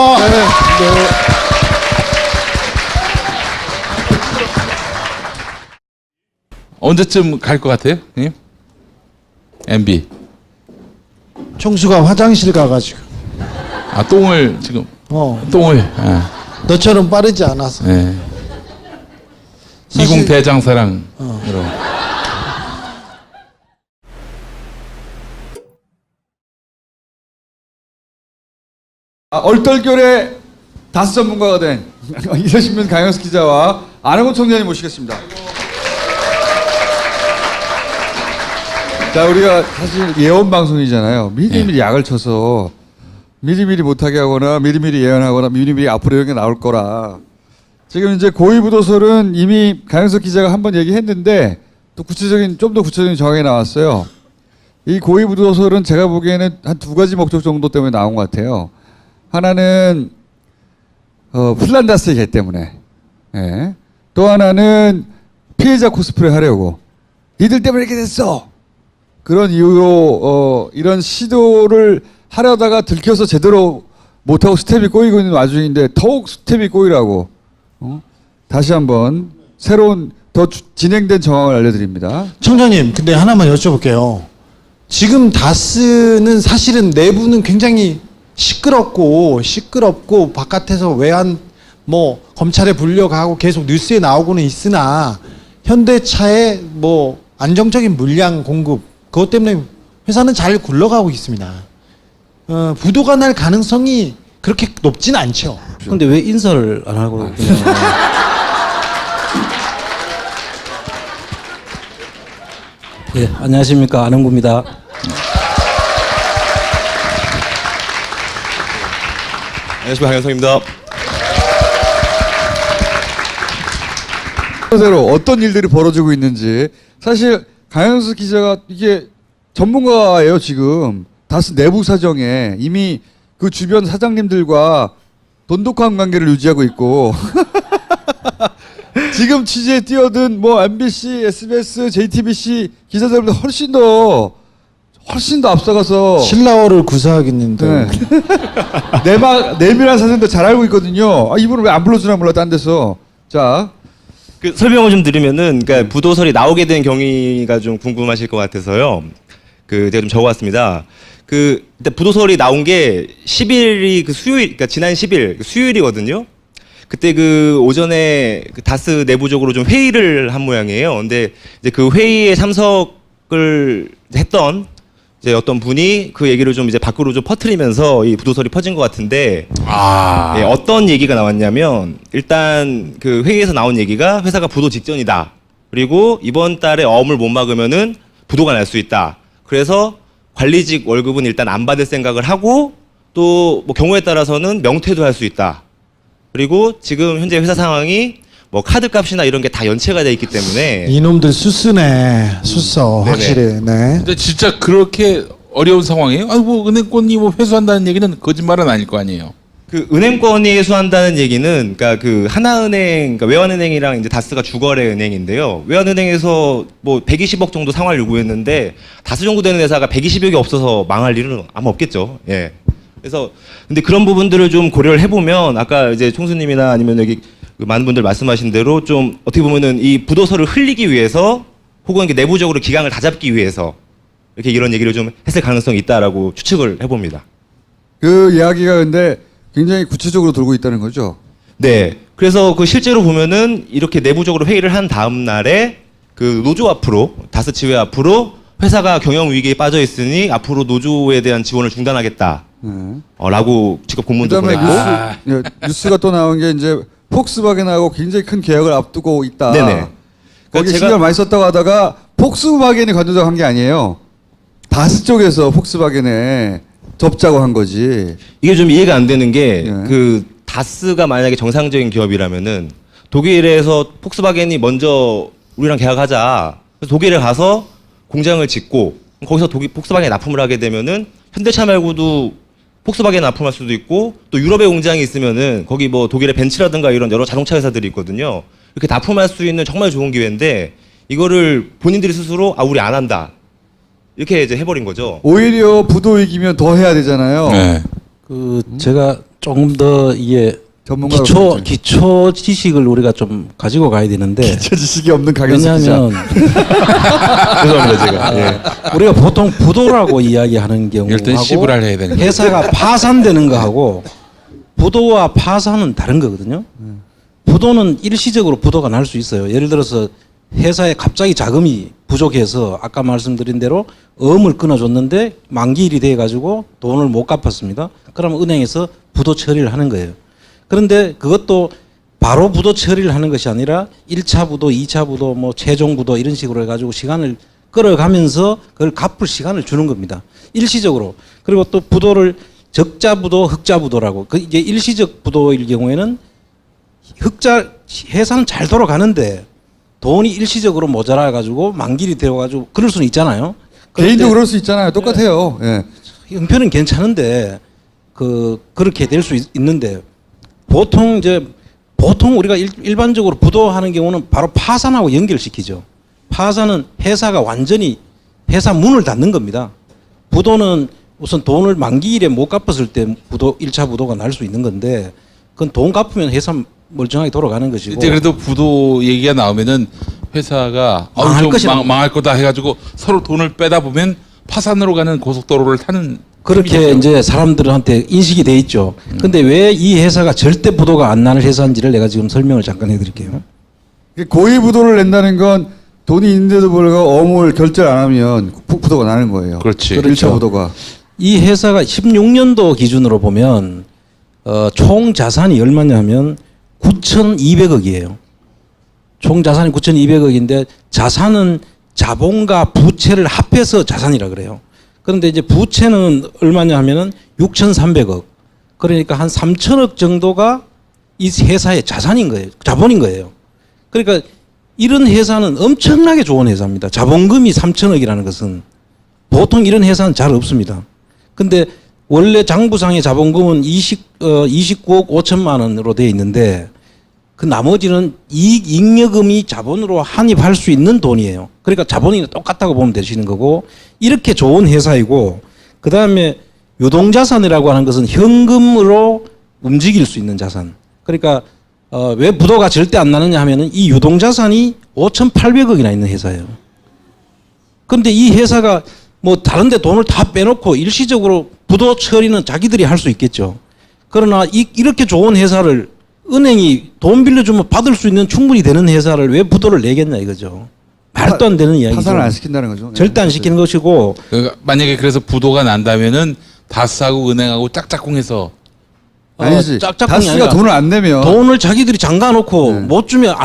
언제쯤 갈 것 같아요, 형님? MB. 총수가 화장실 가가지고 아 똥을 지금 똥을. 너처럼 빠르지 않아서. 네. 사실- 이공 대장사랑. 얼떨결에 다스 전문가가 된 이서신문 강영석 기자와 안하고 총장님 모시겠습니다. 자, 우리가 사실 예언 방송이잖아요. 미리미리 약을 쳐서 미리미리 못하게 하거나 미리미리 예언하거나 미리미리 앞으로 이런 게 나올 거라. 지금 이제 고위부도설은 이미 강영석 기자가 한번 얘기했는데 또 좀 더 구체적인 정황이 나왔어요. 이 고위부도설은 제가 보기에는 한 두 가지 목적 정도 때문에 나온 것 같아요. 하나는 플란다스의 개 때문에, 예. 또 하나는 피해자 코스프레 하려고, 니들 때문에 이렇게 됐어, 그런 이유로 이런 시도를 하려다가 들켜서 제대로 못하고 스텝이 꼬이고 있는 와중인데 더욱 스텝이 꼬이라고 다시 한번 새로운 더 진행된 정황을 알려드립니다. 청장님, 근데 하나만 여쭤볼게요. 지금 다스는 사실은 내부는 굉장히 시끄럽고 바깥에서 외환 뭐 검찰에 불려가고 계속 뉴스에 나오고는 있으나 현대차의 뭐 안정적인 물량 공급, 그것 때문에 회사는 잘 굴러가고 있습니다. 부도가 날 가능성이 그렇게 높진 않죠. 근데 왜 인사를 안 하고 그냥 예, 안녕하십니까, 안흥구입니다. 안녕하십니까, 강현성입니다. 대로 어떤 일들이 벌어지고 있는지, 사실 강현석 기자가 이게 전문가예요. 지금 다스 내부 사정에 이미 그 주변 사장님들과 돈독한 관계를 유지하고 있고 지금 취재에 뛰어든 뭐 MBC, SBS, JTBC 기자들보다 훨씬 더 앞서가서 신라어를 구사하겠는데. 내밀한 사정도 잘 알고 있거든요. 이분은 왜 안 불러주나 몰라, 딴 데서. 자, 그 설명을 좀 드리면은, 그러니까 부도설이 나오게 된 경위가 좀 궁금하실 것 같아서요. 제가 좀 적어왔습니다. 일단 부도설이 나온 게 10일이 수요일, 그러니까 지난 10일 수요일이거든요. 그때 오전에 다스 내부적으로 좀 회의를 한 모양이에요. 근데 이제 그 회의에 참석을 했던 이제 어떤 분이 그 얘기를 좀 이제 밖으로 좀 퍼뜨리면서 이 부도설이 퍼진 것 같은데, 예, 어떤 얘기가 나왔냐면, 일단 그 회의에서 나온 얘기가 회사가 부도 직전이다. 그리고 이번 달에 어음을 못 막으면은 부도가 날 수 있다. 그래서 관리직 월급은 일단 안 받을 생각을 하고, 또 뭐 경우에 따라서는 명퇴도 할 수 있다. 그리고 지금 현재 회사 상황이 뭐 카드 값이나 이런 게 다 연체가 돼 있기 때문에 이놈들 수쓰네, 수써 확실히. 네. 근데 진짜 그렇게 어려운 상황이에요? 뭐 은행권이 뭐 회수한다는 얘기는 거짓말은 아닐 거 아니에요. 은행권이 회수한다는 얘기는, 그러니까 하나은행, 그러니까 외환은행이랑 이제 다스가 주거래 은행인데요. 외환은행에서 뭐 120억 정도 상환 요구했는데 다스 정도 되는 회사가 120억이 없어서 망할 일은 아마 없겠죠. 예. 그래서 근데 그런 부분들을 좀 고려를 해보면, 아까 이제 총수님이나 아니면 여기 많은 분들 말씀하신 대로 좀 어떻게 보면은 이 부도설을 흘리기 위해서, 혹은 내부적으로 기강을 다잡기 위해서 이렇게 이런 얘기를 좀 했을 가능성이 있다라고 추측을 해봅니다. 그 이야기가 근데 굉장히 구체적으로 돌고 있다는 거죠. 네. 그래서 실제로 보면은 이렇게 내부적으로 회의를 한 다음 날에 노조 앞으로, 다스 지회 앞으로 회사가 경영 위기에 빠져 있으니 앞으로 노조에 대한 지원을 중단하겠다. 라고 직업 공문도 그다음에 보냈고, 뉴스가 또 나온 게 이제 폭스바겐하고 굉장히 큰 계약을 앞두고 있다. 네네. 거기 제가- 신경 많이 썼다고 하다가 폭스바겐이 관두자고 한 게 아니에요. 다스 쪽에서 폭스바겐에 접자고 한 거지. 이게 좀 이해가 안 되는 게 예. 그 다스가 만약에 정상적인 기업이라면은 독일에서 폭스바겐이 먼저 우리랑 계약하자. 그래서 독일에 가서 공장을 짓고 거기서 폭스바겐에 납품을 하게 되면은 현대차 말고도 폭스바겐 납품할 수도 있고 또 유럽에 공장이 있으면은 거기 뭐 독일의 벤츠라든가 이런 여러 자동차 회사들이 있거든요. 이렇게 납품할 수 있는 정말 좋은 기회인데 이거를 본인들이 스스로 우리 안 한다. 이렇게 이제 해버린 거죠. 오히려 부도이기면 더 해야 되잖아요. 네. 그 제가 조금 더 이게 전문가로 기초 지식을 우리가 좀 가지고 가야 되는데 기초 지식이 없는 가격 왜냐하면 죄송합니다 제가. 예. 우리가 보통 부도라고 이야기하는 이럴 땐 경우하고 시부랄 해야 되는 거죠. 회사가 파산되는 거하고 부도와 파산은 다른 거거든요. 부도는 일시적으로 부도가 날 수 있어요. 예를 들어서 회사에 갑자기 자금이 부족해서 아까 말씀드린 대로 어음을 끊어줬는데 만기일이 돼가지고 돈을 못 갚았습니다. 그러면 은행에서 부도 처리를 하는 거예요. 그런데 그것도 바로 부도 처리를 하는 것이 아니라 1차 부도, 2차 부도, 뭐 최종 부도 이런 식으로 해가지고 시간을 끌어가면서 그걸 갚을 시간을 주는 겁니다. 일시적으로. 그리고 또 부도를 적자 부도, 흑자 부도라고. 그 이게 일시적 부도일 경우에는 회사는 잘 돌아가는데 돈이 일시적으로 모자라가지고 만기일이 되어가지고 그럴 수는 있잖아요. 개인도 그럴 수 있잖아요. 똑같아요. 예. 형편은 괜찮은데 그렇게 될 수 있는데 보통 우리가 일반적으로 부도하는 경우는 바로 파산하고 연결시키죠. 파산은 회사가 완전히 회사 문을 닫는 겁니다. 부도는 우선 돈을 만기일에 못 갚았을 때 1차 부도가 날 수 있는 건데 그건 돈 갚으면 회사 멀쩡하게 돌아가는 것이고. 이제 그래도 부도 얘기가 나오면은 회사가 망할 거다 해가지고 서로 돈을 빼다 보면 파산으로 가는 고속도로를 타는 그렇게 셈이죠. 이제 사람들한테 인식이 돼 있죠. 근데 왜 이 회사가 절대 부도가 안 나는 회사인지를 내가 지금 설명을 잠깐 해드릴게요. 고의 부도를 낸다는 건 돈이 있는데도 불구하고 어음을 결제를 안 하면 부도가 나는 거예요. 그렇지. 1차 부도가. 이 회사가 16년도 기준으로 보면 총 자산이 얼마냐면 9,200억이에요. 총 자산이 9,200억인데 자산은 자본과 부채를 합해서 자산이라 그래요. 그런데 이제 부채는 얼마냐 하면은 6,300억. 그러니까 한 3,000억 정도가 이 회사의 자산인 거예요. 자본인 거예요. 그러니까 이런 회사는 엄청나게 좋은 회사입니다. 자본금이 3,000억이라는 것은 보통 이런 회사는 잘 없습니다. 근데 원래 장부상의 자본금은 29억 5천만 원으로 되어 있는데 그 나머지는 잉여금이 자본으로 환입할 수 있는 돈이에요. 그러니까 자본이 똑같다고 보면 되시는 거고 이렇게 좋은 회사이고 그 다음에 유동자산이라고 하는 것은 현금으로 움직일 수 있는 자산. 그러니까 왜 부도가 절대 안 나느냐 하면은 이 유동자산이 5,800억이나 있는 회사예요. 그런데 이 회사가 뭐 다른 데 돈을 다 빼놓고 일시적으로 부도 처리는 자기들이 할 수 있겠죠. 그러나 이렇게 좋은 회사를 은행이 돈 빌려주면 받을 수 있는 충분히 되는 회사를 왜 부도를 내겠냐 이거죠. 말도 안 되는 이야기죠. 파산을 안 시킨다는 거죠. 절대 안 시키는 것이고. 그러니까 만약에 그래서 부도가 난다면은 다스하고 은행하고 짝짝꿍해서 아니지. 짝짝꿍이 다스가 아니라 돈을 안 내면 돈을 자기들이 잠가놓고 못 주면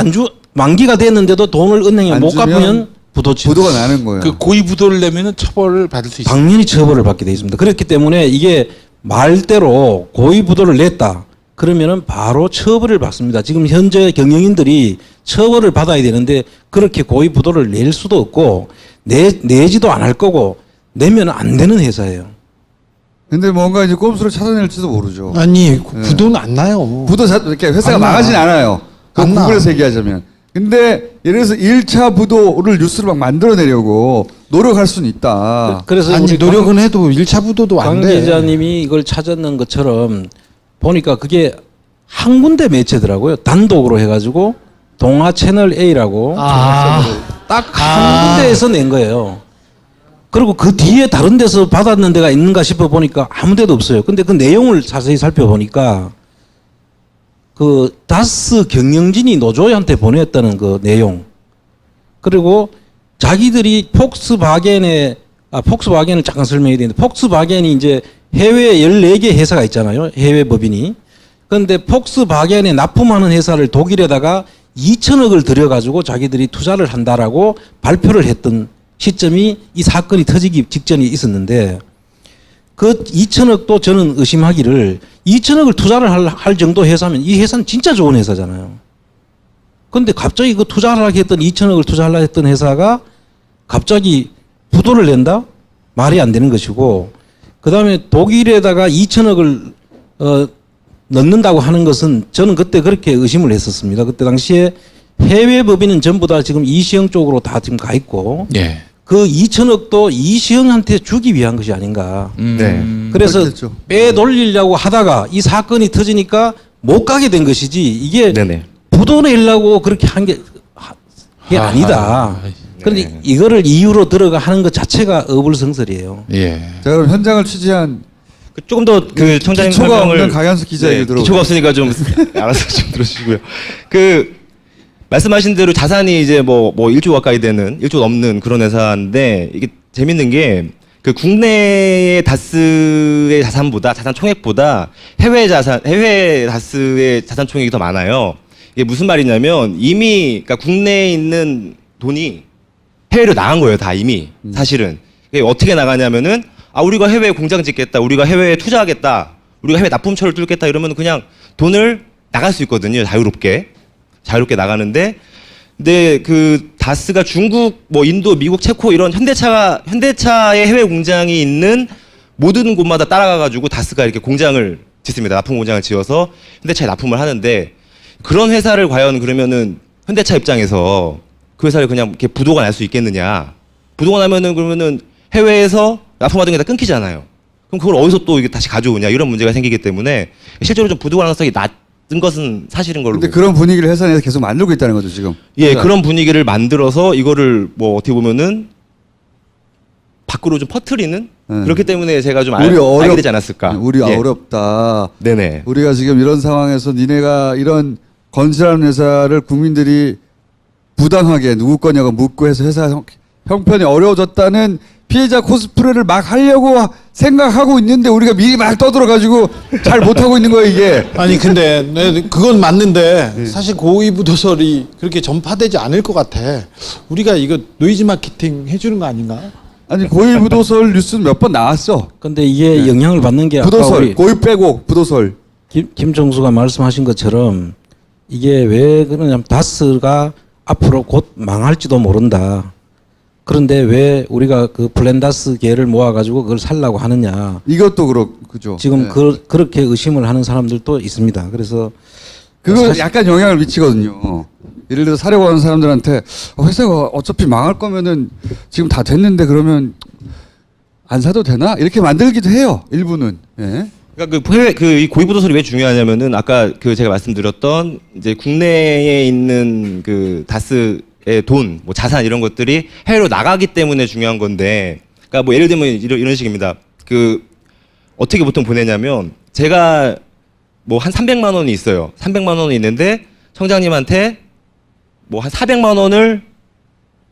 만기가 됐는데도 돈을 은행에 안 못 주면 갚으면 부도가 나는 거예요. 그 고의 부도를 내면은 처벌을 받을 수 있어요. 당연히 처벌을 받게 돼 있습니다. 그렇기 때문에 이게 말대로 고의 부도를 냈다. 그러면은 바로 처벌을 받습니다. 지금 현재 경영인들이 처벌을 받아야 되는데 그렇게 고의 부도를 낼 수도 없고 내지도 안 할 거고 내면 안 되는 회사예요. 근데 뭔가 이제 꼼수를 찾아낼지도 모르죠. 아니 부도는 안 나요. 부도 이렇게 회사가 안 나. 망하진 않아요. 그 안 나. 구글에서 얘기하자면. 근데 예를 들어서 1차 부도를 뉴스로 막 만들어내려고 노력할 수는 있다. 그래서 아니 우리 노력은 해도 1차 부도도 안 강 돼. 기자님이 이걸 찾았는 것처럼 보니까 그게 한 군데 매체더라고요. 단독으로 해가지고 동아 채널 A라고 딱 한 군데에서 낸 거예요. 그리고 그 뒤에 다른 데서 받았는 데가 있는가 싶어 보니까 아무 데도 없어요. 근데 그 내용을 자세히 살펴보니까 그 다스 경영진이 노조한테 보냈다는 그 내용. 그리고 자기들이 폭스바겐을 잠깐 설명해야 되는데 폭스바겐이 이제 해외 14개 회사가 있잖아요. 해외 법인이. 그런데 폭스바겐에 납품하는 회사를 독일에다가 2천억을 들여가지고 자기들이 투자를 한다라고 발표를 했던 시점이 이 사건이 터지기 직전에 있었는데 그 2천억도 저는 의심하기를 2천억을 투자를 할 정도 회사면 이 회사는 진짜 좋은 회사잖아요. 그런데 갑자기 그 투자하려고 했던 2천억을 투자하려고 했던 회사가 갑자기 부도를 낸다? 말이 안 되는 것이고 그다음에 독일에다가 2천억을 넣는다고 하는 것은 저는 그때 그렇게 의심을 했었습니다. 그때 당시에 해외 법인은 전부 다 지금 이시영 쪽으로 다 지금 가 있고 예. 그 2천억도 이시영한테 주기 위한 것이 아닌가. 네. 그래서 그렇겠죠. 빼돌리려고 하다가 이 사건이 터지니까 못 가게 된 것이지 이게 네네. 부도 내려고 그렇게 한 게 아니다. 그런데 이거를 이유로 들어가 하는 것 자체가 어불성설이에요. 예. 자, 그럼 현장을 취재한 조금 더 그 청장님 기초가 설명을 없는 강현수 기자 얘기 들어보세요. 기초가 없으니까 좀 알아서 좀 들어주시고요. 그 말씀하신 대로 자산이 이제 뭐 1조 가까이 되는 1조 넘는 그런 회사인데 이게 재밌는 게 그 국내의 다스의 자산 총액보다 해외 다스의 자산 총액이 더 많아요. 이게 무슨 말이냐면 이미 그러니까 국내에 있는 돈이 해외로 나간 거예요, 다 이미. 사실은. 이게 어떻게 나가냐면은 우리가 해외에 공장 짓겠다. 우리가 해외에 투자하겠다. 우리가 해외 납품처를 뚫겠다. 이러면 그냥 돈을 나갈 수 있거든요. 자유롭게 나가는데 근데 그 다스가 중국, 뭐 인도, 미국, 체코 이런 현대차의 해외 공장이 있는 모든 곳마다 따라가 가지고 다스가 이렇게 공장을 짓습니다. 납품 공장을 지어서 현대차에 납품을 하는데 그런 회사를 과연 그러면은 현대차 입장에서 그 회사를 그냥 이렇게 부도가 날 수 있겠느냐. 부도가 나면은 그러면은 해외에서 납품하던 게 다 끊기잖아요. 그럼 그걸 어디서 또 이게 다시 가져오냐 이런 문제가 생기기 때문에 실제로 좀 부도 가능성이 낮은 것은 사실인 걸로. 근데 그런 분위기를 회사 내에서 계속 만들고 있다는 거죠, 지금. 예, 그러니까 그런 분위기를 만들어서 이거를 뭐 어떻게 보면은 밖으로 좀 퍼뜨리는 그렇기 때문에 제가 좀 알게 되지 않았을까. 우리 예. 어렵다. 네네. 우리가 지금 이런 상황에서 니네가 이런 건실한 회사를 국민들이 부당하게 누구 거냐고 묻고 해서 회사 형편이 어려워졌다는 피해자 코스프레를 막 하려고 생각하고 있는데 우리가 미리 막 떠들어가지고 잘 못하고 있는 거예요, 이게. 아니 근데 그건 맞는데 사실 고의 부도설이 그렇게 전파되지 않을 것 같아. 우리가 이거 노이즈 마케팅 해주는 거 아닌가? 아니 고의 부도설 뉴스는 몇 번 나왔어. 근데 이게 영향을 받는 게 아까 부도설, 우리 고의 빼고 부도설. 김정수가 말씀하신 것처럼 이게 왜 그러냐면 다스가 앞으로 곧 망할지도 모른다. 그런데 왜 우리가 그 플랜다스계를 모아가지고 그걸 살라고 하느냐. 이것도 그죠. 지금 네. 그렇게 의심을 하는 사람들도 있습니다. 그래서 그거 약간 영향을 미치거든요. 예를 들어 사려고 하는 사람들한테 회사가 어차피 망할 거면은 지금 다 됐는데 그러면 안 사도 되나? 이렇게 만들기도 해요. 일부는. 예. 그러니까 이 고의 부도설이 왜 중요하냐면은 아까 그 제가 말씀드렸던 이제 국내에 있는 그 다스의 돈, 뭐 자산 이런 것들이 해외로 나가기 때문에 중요한 건데, 그러니까 뭐 예를 들면 이런 식입니다. 그 어떻게 보통 보내냐면 제가 뭐 한 300만 원이 있어요. 300만 원이 있는데 청장님한테 뭐 한 400만 원을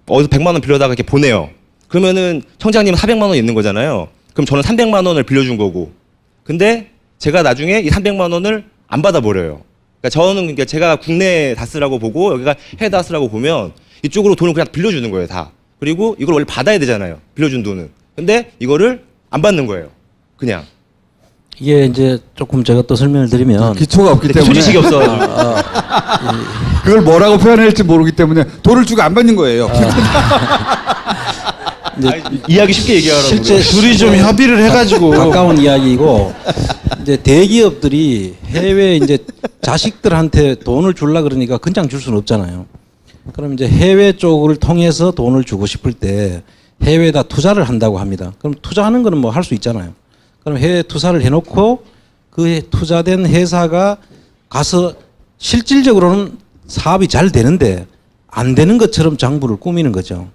어디서 100만 원 빌려다가 이렇게 보내요. 그러면은 청장님은 400만 원 있는 거잖아요. 그럼 저는 300만 원을 빌려준 거고. 근데 제가 나중에 이 300만 원을 안 받아버려요. 그러니까 저는 그러니까 제가 국내 다스라고 보고 여기가 해외 다스라고 보면 이쪽으로 돈을 그냥 빌려주는 거예요, 다. 그리고 이걸 원래 받아야 되잖아요. 빌려준 돈은. 근데 이거를 안 받는 거예요. 그냥. 이게 이제 조금 제가 또 설명을 드리면 기초가 없기 때문에. 기초지식이 없어가지고. 그걸 뭐라고 표현해야 할지 모르기 때문에 돈을 주고 안 받는 거예요. 이야기 쉽게 얘기하라고. 실제 둘이 좀 협의를 해가지고 가까운 이야기이고 이제 대기업들이 해외 이제 자식들한테 돈을 줄라 그러니까 그냥 줄 수는 없잖아요. 그럼 이제 해외 쪽을 통해서 돈을 주고 싶을 때 해외에다 투자를 한다고 합니다. 그럼 투자하는 거는 뭐 할 수 있잖아요. 그럼 해외 투자를 해놓고 그 투자된 회사가 가서 실질적으로는 사업이 잘 되는데 안 되는 것처럼 장부를 꾸미는 거죠.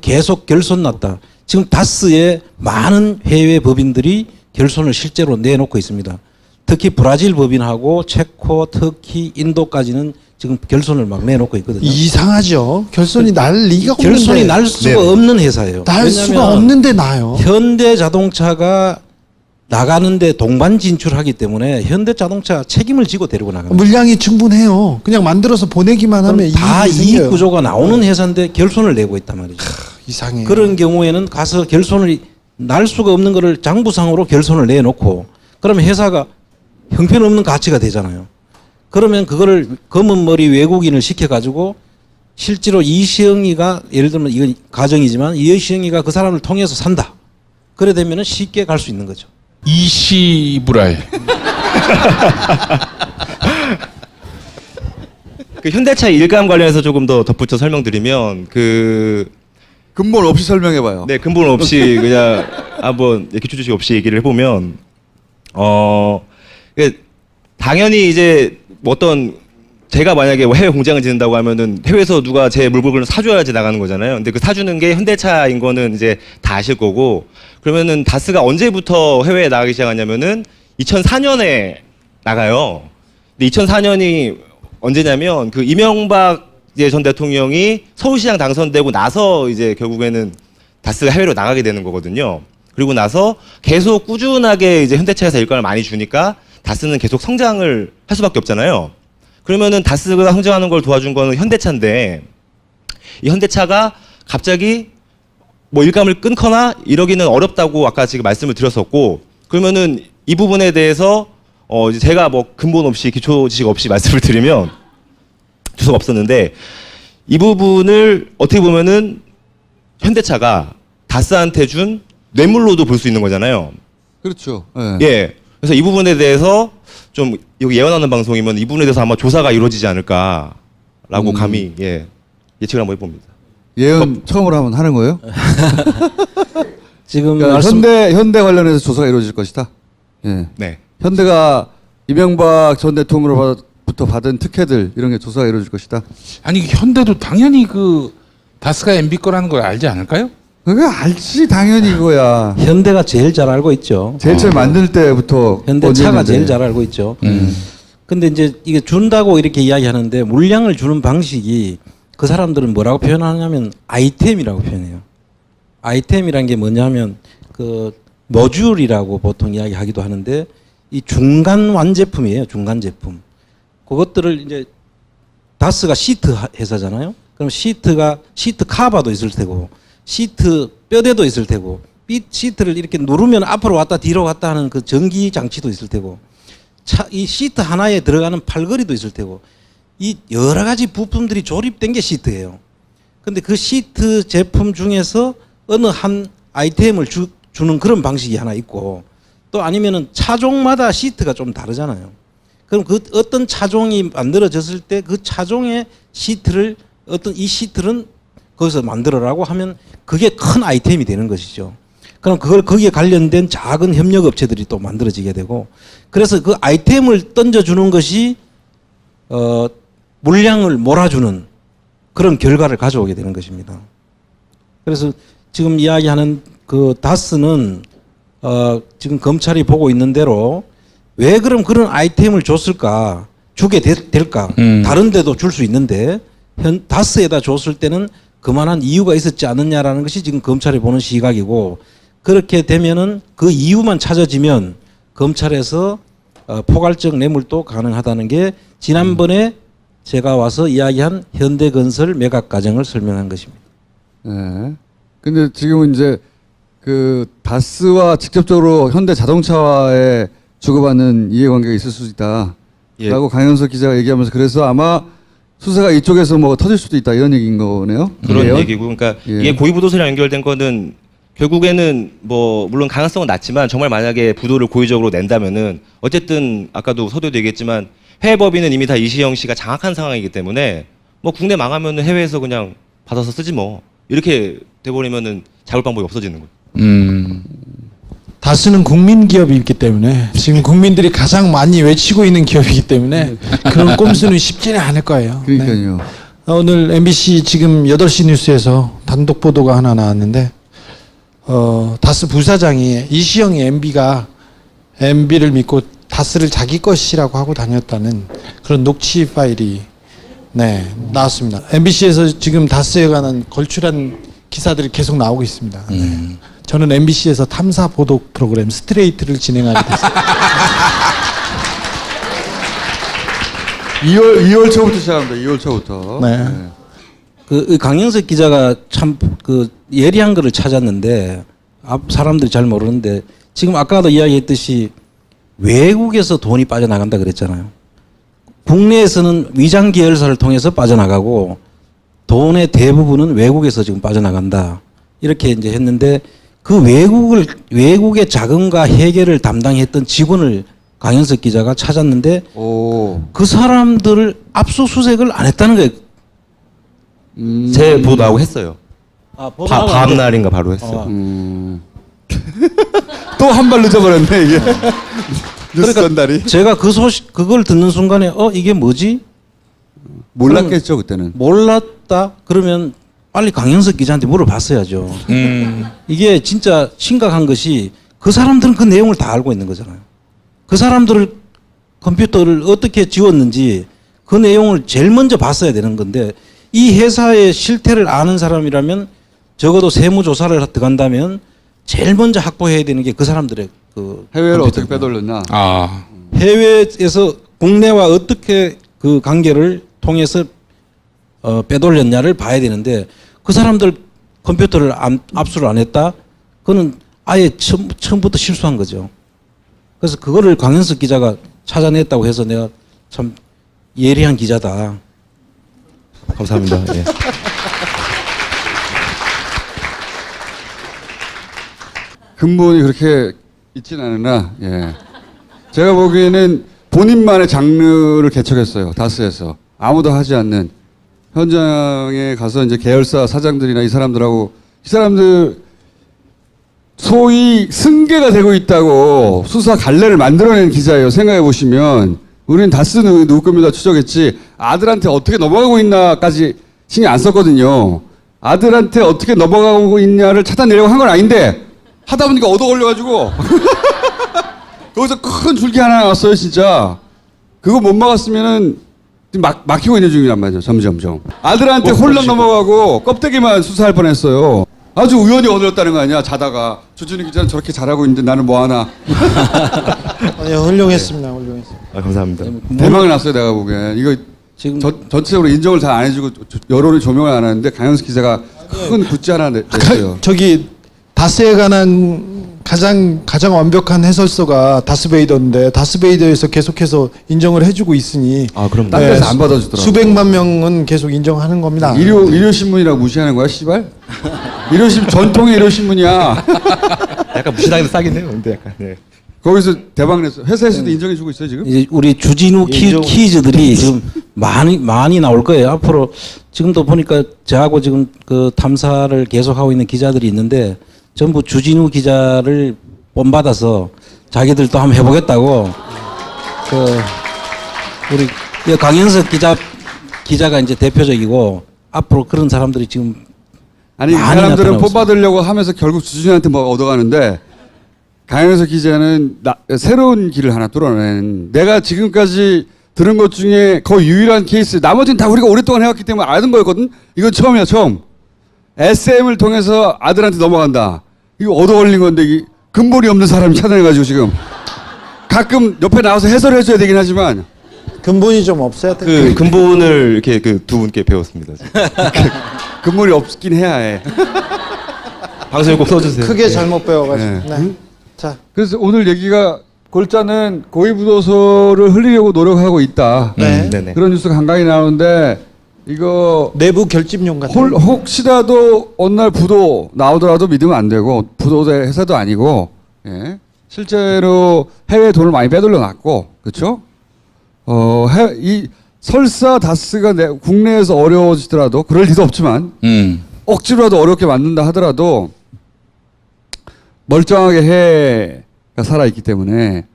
계속 결손났다. 지금 다스의 많은 해외 법인들이 결손을 실제로 내놓고 있습니다. 특히 브라질 법인하고 체코, 터키, 인도까지는 지금 결손을 막 내놓고 있거든요. 이상하죠. 결손이 날 리가 없는데. 결손이 날 수가 없는 회사예요. 날 수가 없는데 나요. 현대자동차가 나가는데 동반 진출하기 때문에 현대자동차가 책임을 지고 데리고 나갑니다. 물량이 충분해요. 그냥 만들어서 보내기만 하면 다 이익이 이익 생겨요. 구조가 나오는 회사인데 결손을 내고 있단 말이죠. 이상해요. 그런 경우에는 가서 결손을 날 수가 없는 거를 장부상으로 결손을 내놓고 그러면 회사가 형편없는 가치가 되잖아요. 그러면 그거를 검은 머리 외국인을 시켜가지고 실제로 이시영이가 예를 들면 이건 가정이지만 이시영이가 그 사람을 통해서 산다. 그래 되면은 쉽게 갈 수 있는 거죠. 이시불알. 그 현대차 일감 관련해서 조금 더 덧붙여 설명드리면 그 근본 없이 설명해봐요. 네, 근본 없이 그냥 한번 기초 지식 없이 얘기를 해보면 당연히 이제 뭐 어떤 제가 만약에 해외 공장을 짓는다고 하면은 해외에서 누가 제 물건을 사줘야지 나가는 거잖아요. 근데 그 사주는 게 현대차인 거는 이제 다 아실 거고 그러면은 다스가 언제부터 해외에 나가기 시작하냐면은 2004년에 나가요. 근데 2004년이 언제냐면 그 이명박 이제 전 대통령이 서울시장 당선되고 나서 이제 결국에는 다스가 해외로 나가게 되는 거거든요. 그리고 나서 계속 꾸준하게 이제 현대차에서 일감을 많이 주니까 다스는 계속 성장을 할 수밖에 없잖아요. 그러면은 다스가 성장하는 걸 도와준 거는 현대차인데 이 현대차가 갑자기 뭐 일감을 끊거나 이러기는 어렵다고 아까 지금 말씀을 드렸었고 그러면은 이 부분에 대해서 이제 제가 뭐 근본 없이 기초 지식 없이 말씀을 드리면 주소가 없었는데 이 부분을 어떻게 보면은 현대차가 다스한테 준 뇌물로도 볼 수 있는 거잖아요. 그렇죠. 예. 그래서 이 부분에 대해서 좀 여기 예언하는 방송이면 이 부분에 대해서 아마 조사가 이루어지지 않을까라고 감히 예측을 한번 해봅니다. 예언 처음으로 한번 하는 거예요? 지금 그러니까 현대 관련해서 조사가 이루어질 것이다. 예. 네. 현대가 이명박 전 대통령으로부터 받은 특혜들 이런 게 조사가 이루어질 것이다. 아니 현대도 당연히 그 다스가 MB 거라는 걸 알지 않을까요? 그게 알지 당연히 이거야. 현대가 제일 잘 알고 있죠. 제일 처음 만들 때부터 현대차가 제일 잘 알고 있죠. 근데 이제 이게 준다고 이렇게 이야기하는데 물량을 주는 방식이 그 사람들은 뭐라고 표현하냐면 아이템이라고 표현해요. 아이템이란 게 뭐냐면 그 모듈이라고 보통 이야기하기도 하는데 이 중간 완제품이에요. 중간 제품. 그것들을 이제 다스가 시트 회사잖아요. 그럼 시트 카바도 있을 테고 시트 뼈대도 있을 테고 시트를 이렇게 누르면 앞으로 왔다 뒤로 왔다 하는 그 전기 장치도 있을 테고 이 시트 하나에 들어가는 팔걸이도 있을 테고 이 여러 가지 부품들이 조립된 게 시트예요. 근데 그 시트 제품 중에서 어느 한 아이템을 주는 그런 방식이 하나 있고 또 아니면은 차종마다 시트가 좀 다르잖아요. 그럼 그 어떤 차종이 만들어졌을 때 그 차종의 시트를 이 시트는 거기서 만들어라고 하면 그게 큰 아이템이 되는 것이죠. 그럼 그걸 거기에 관련된 작은 협력 업체들이 또 만들어지게 되고 그래서 그 아이템을 던져주는 것이 물량을 몰아주는 그런 결과를 가져오게 되는 것입니다. 그래서 지금 이야기하는 그 다스는 지금 검찰이 보고 있는 대로 왜 그럼 그런 아이템을 줬을까? 주게 될까? 다른 데도 줄 수 있는데 다스에다 줬을 때는 그만한 이유가 있었지 않느냐라는 것이 지금 검찰이 보는 시각이고 그렇게 되면은 그 이유만 찾아지면 검찰에서 포괄적 뇌물도 가능하다는 게 지난번에 제가 와서 이야기한 현대건설 매각 과정을 설명한 것입니다. 네. 근데 지금은 이제 그 다스와 직접적으로 현대자동차와의 주고받는 이해관계가 있을 수 있다. 라고 강현석 기자가 얘기하면서 그래서 아마 수사가 이쪽에서 뭐 터질 수도 있다 이런 얘기인 거네요. 그런 얘기고, 그러니까 이게 고위부도서랑 연결된 거는 결국에는 뭐 물론 가능성은 낮지만 정말 만약에 부도를 고의적으로 낸다면은 어쨌든 아까도 서두에도 얘기했지만 해외 법인은 이미 다 이시영 씨가 장악한 상황이기 때문에 뭐 국내 망하면은 해외에서 그냥 받아서 쓰지 뭐 이렇게 돼버리면은 잡을 방법이 없어지는 거예요. 다스는 국민 기업이기 때문에 지금 국민들이 가장 많이 외치고 있는 기업이기 때문에 그런 꼼수는 쉽지는 않을 거예요. 그러니까요. 네. 오늘 MBC 지금 8시 뉴스에서 단독 보도가 하나 나왔는데 다스 부사장이 이시영이 MB를 믿고 다스를 자기 것이라고 하고 다녔다는 그런 녹취 파일이 나왔습니다. MBC에서 지금 다스에 관한 걸출한 기사들이 계속 나오고 있습니다. 저는 MBC에서 탐사 보도 프로그램 스트레이트를 진행하게 됐습니다. 2월 초부터 시작합니다. 2월 초부터. 네. 그 강영석 기자가 참 그 예리한 거를 찾았는데 앞 사람들이 잘 모르는데 지금 아까도 이야기했듯이 외국에서 돈이 빠져나간다 그랬잖아요. 국내에서는 위장 계열사를 통해서 빠져나가고 돈의 대부분은 외국에서 지금 빠져나간다. 이렇게 이제 했는데 그 외국의 자금과 해결을 담당했던 직원을 강현석 기자가 찾았는데 그 사람들을 압수수색을 안 했다는 거예요. 제 보도하고 했어요. 아, 보도하고 다음 안 날인가 바로 했어요. 또 한 발 늦어버렸네 이게. 뉴스 그러니까 전달이. 제가 그 소식 그걸 듣는 순간에 이게 뭐지? 몰랐겠죠 그때는. 몰랐다. 그러면 빨리 강현석 기자한테 물어봤어야죠. 이게 진짜 심각한 것이 그 사람들은 그 내용을 다 알고 있는 거잖아요. 그 사람들을 컴퓨터를 어떻게 지웠는지 그 내용을 제일 먼저 봤어야 되는 건데 이 회사의 실태를 아는 사람이라면 적어도 세무조사를 들어간다면 제일 먼저 확보해야 되는 게 그 사람들의 그 해외를 어떻게 빼돌렸나. 해외에서 국내와 어떻게 그 관계를 통해서 빼돌렸냐를 봐야 되는데 그 사람들 컴퓨터를 압수를 안 했다? 그거는 아예 처음부터 실수한 거죠. 그래서 그거를 강현석 기자가 찾아냈다고 해서 내가 참 예리한 기자다. 감사합니다. 예. 근본이 그렇게 있진 않으나 예. 제가 보기에는 본인만의 장르를 개척했어요. 다스에서 아무도 하지 않는 현장에 가서 이제 계열사 사장들이나 이 사람들하고 이 사람들 소위 승계가 되고 있다고 수사 갈래를 만들어낸 기자예요. 생각해 보시면 우리는 다스는 누구 겁니다 추적했지 아들한테 어떻게 넘어가고 있나까지 신경 안 썼거든요. 아들한테 어떻게 넘어가고 있냐를 찾아내려고 한 건 아닌데 하다 보니까 얻어 걸려가지고 거기서 큰 줄기 하나 나왔어요 진짜. 그거 못 막았으면은 막히고 있는 중이란 말이죠. 점점점 아들한테 홀랑 넘어가고 껍데기만 수사할 뻔했어요. 아주 우연히 얻었다는 거 아니야. 자다가 주진우 기자는 저렇게 잘하고 있는데 나는 뭐 하나. 아니요, 훌륭했습니다. 훌륭했습니다. 감사합니다. 대박이 났어요 내가 보기엔. 이거 지금 전체적으로 인정을 잘 안 해주고 여론이 조명을 안 하는데 강현석 기자가 큰 굿즈 하나 냈어요. 저기 다스에 관한 가장 완벽한 해설서가 다스베이더인데 다스베이더에서 계속해서 인정을 해주고 있으니 그럼 딴 데서 안 받아주더라고. 수백만 명은 계속 인정하는 겁니다. 일요 신문이라고 무시하는 거야 씨발? 일요신문 전통의 일요신문이야. 약간 무시당해도 싸긴 해요. 근데 약간 네. 거기서 대박 냈어. 회사에서도 인정해주고 있어요 지금? 이제 우리 주진우 퀴즈들이 지금 많이 나올 거예요. 앞으로 지금도 보니까 저하고 지금 그 탐사를 계속하고 있는 기자들이 있는데 전부 주진우 기자를 본받아서 자기들도 한번 해보겠다고 우리 강현석 기자가 이제 대표적이고 앞으로 그런 사람들이 지금 아니 이 사람들은 뽑아들려고 하면서 결국 주진우한테 뭐 얻어가는데 강현석 기자는 새로운 길을 하나 뚫어낸 내가 지금까지 들은 것 중에 거의 유일한 케이스. 나머지는 다 우리가 오랫동안 해왔기 때문에 아는 거였거든. 이건 처음이야 처음. SM을 통해서 아들한테 넘어간다. 이거 얻어 걸린 건데 이게 근본이 없는 사람이 찾아내가지고 지금 가끔 옆에 나와서 해설해줘야 되긴 하지만 근본이 좀 없어야 돼. 그 근본을 이렇게 그 두 분께 배웠습니다. 근본이 없긴 해야 해. 방송에 꼭 써주세요. 크게 잘못 배워가지고. 네. 자, 그래서 오늘 얘기가 골자는 고위부도서를 흘리려고 노력하고 있다. 네네. 그런 뉴스가 간간히 나오는데 이거 내부 결집용 같은. 혹시라도 어느 날 부도 나오더라도 믿으면 안 되고 부도대 회사도 아니고 예. 실제로 해외 돈을 많이 빼돌려 놨고 그렇죠? 이 설사 다스가 국내에서 어려워지더라도 그럴 리도 없지만 억지로라도 어렵게 만든다 하더라도 멀쩡하게 해가 살아있기 때문에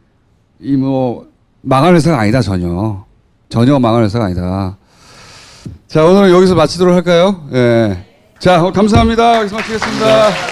이 뭐 망할 회사가 아니다 전혀 망할 회사가 아니다. 자 오늘은 여기서 마치도록 할까요? 예. 자 감사합니다. 여기서 마치겠습니다.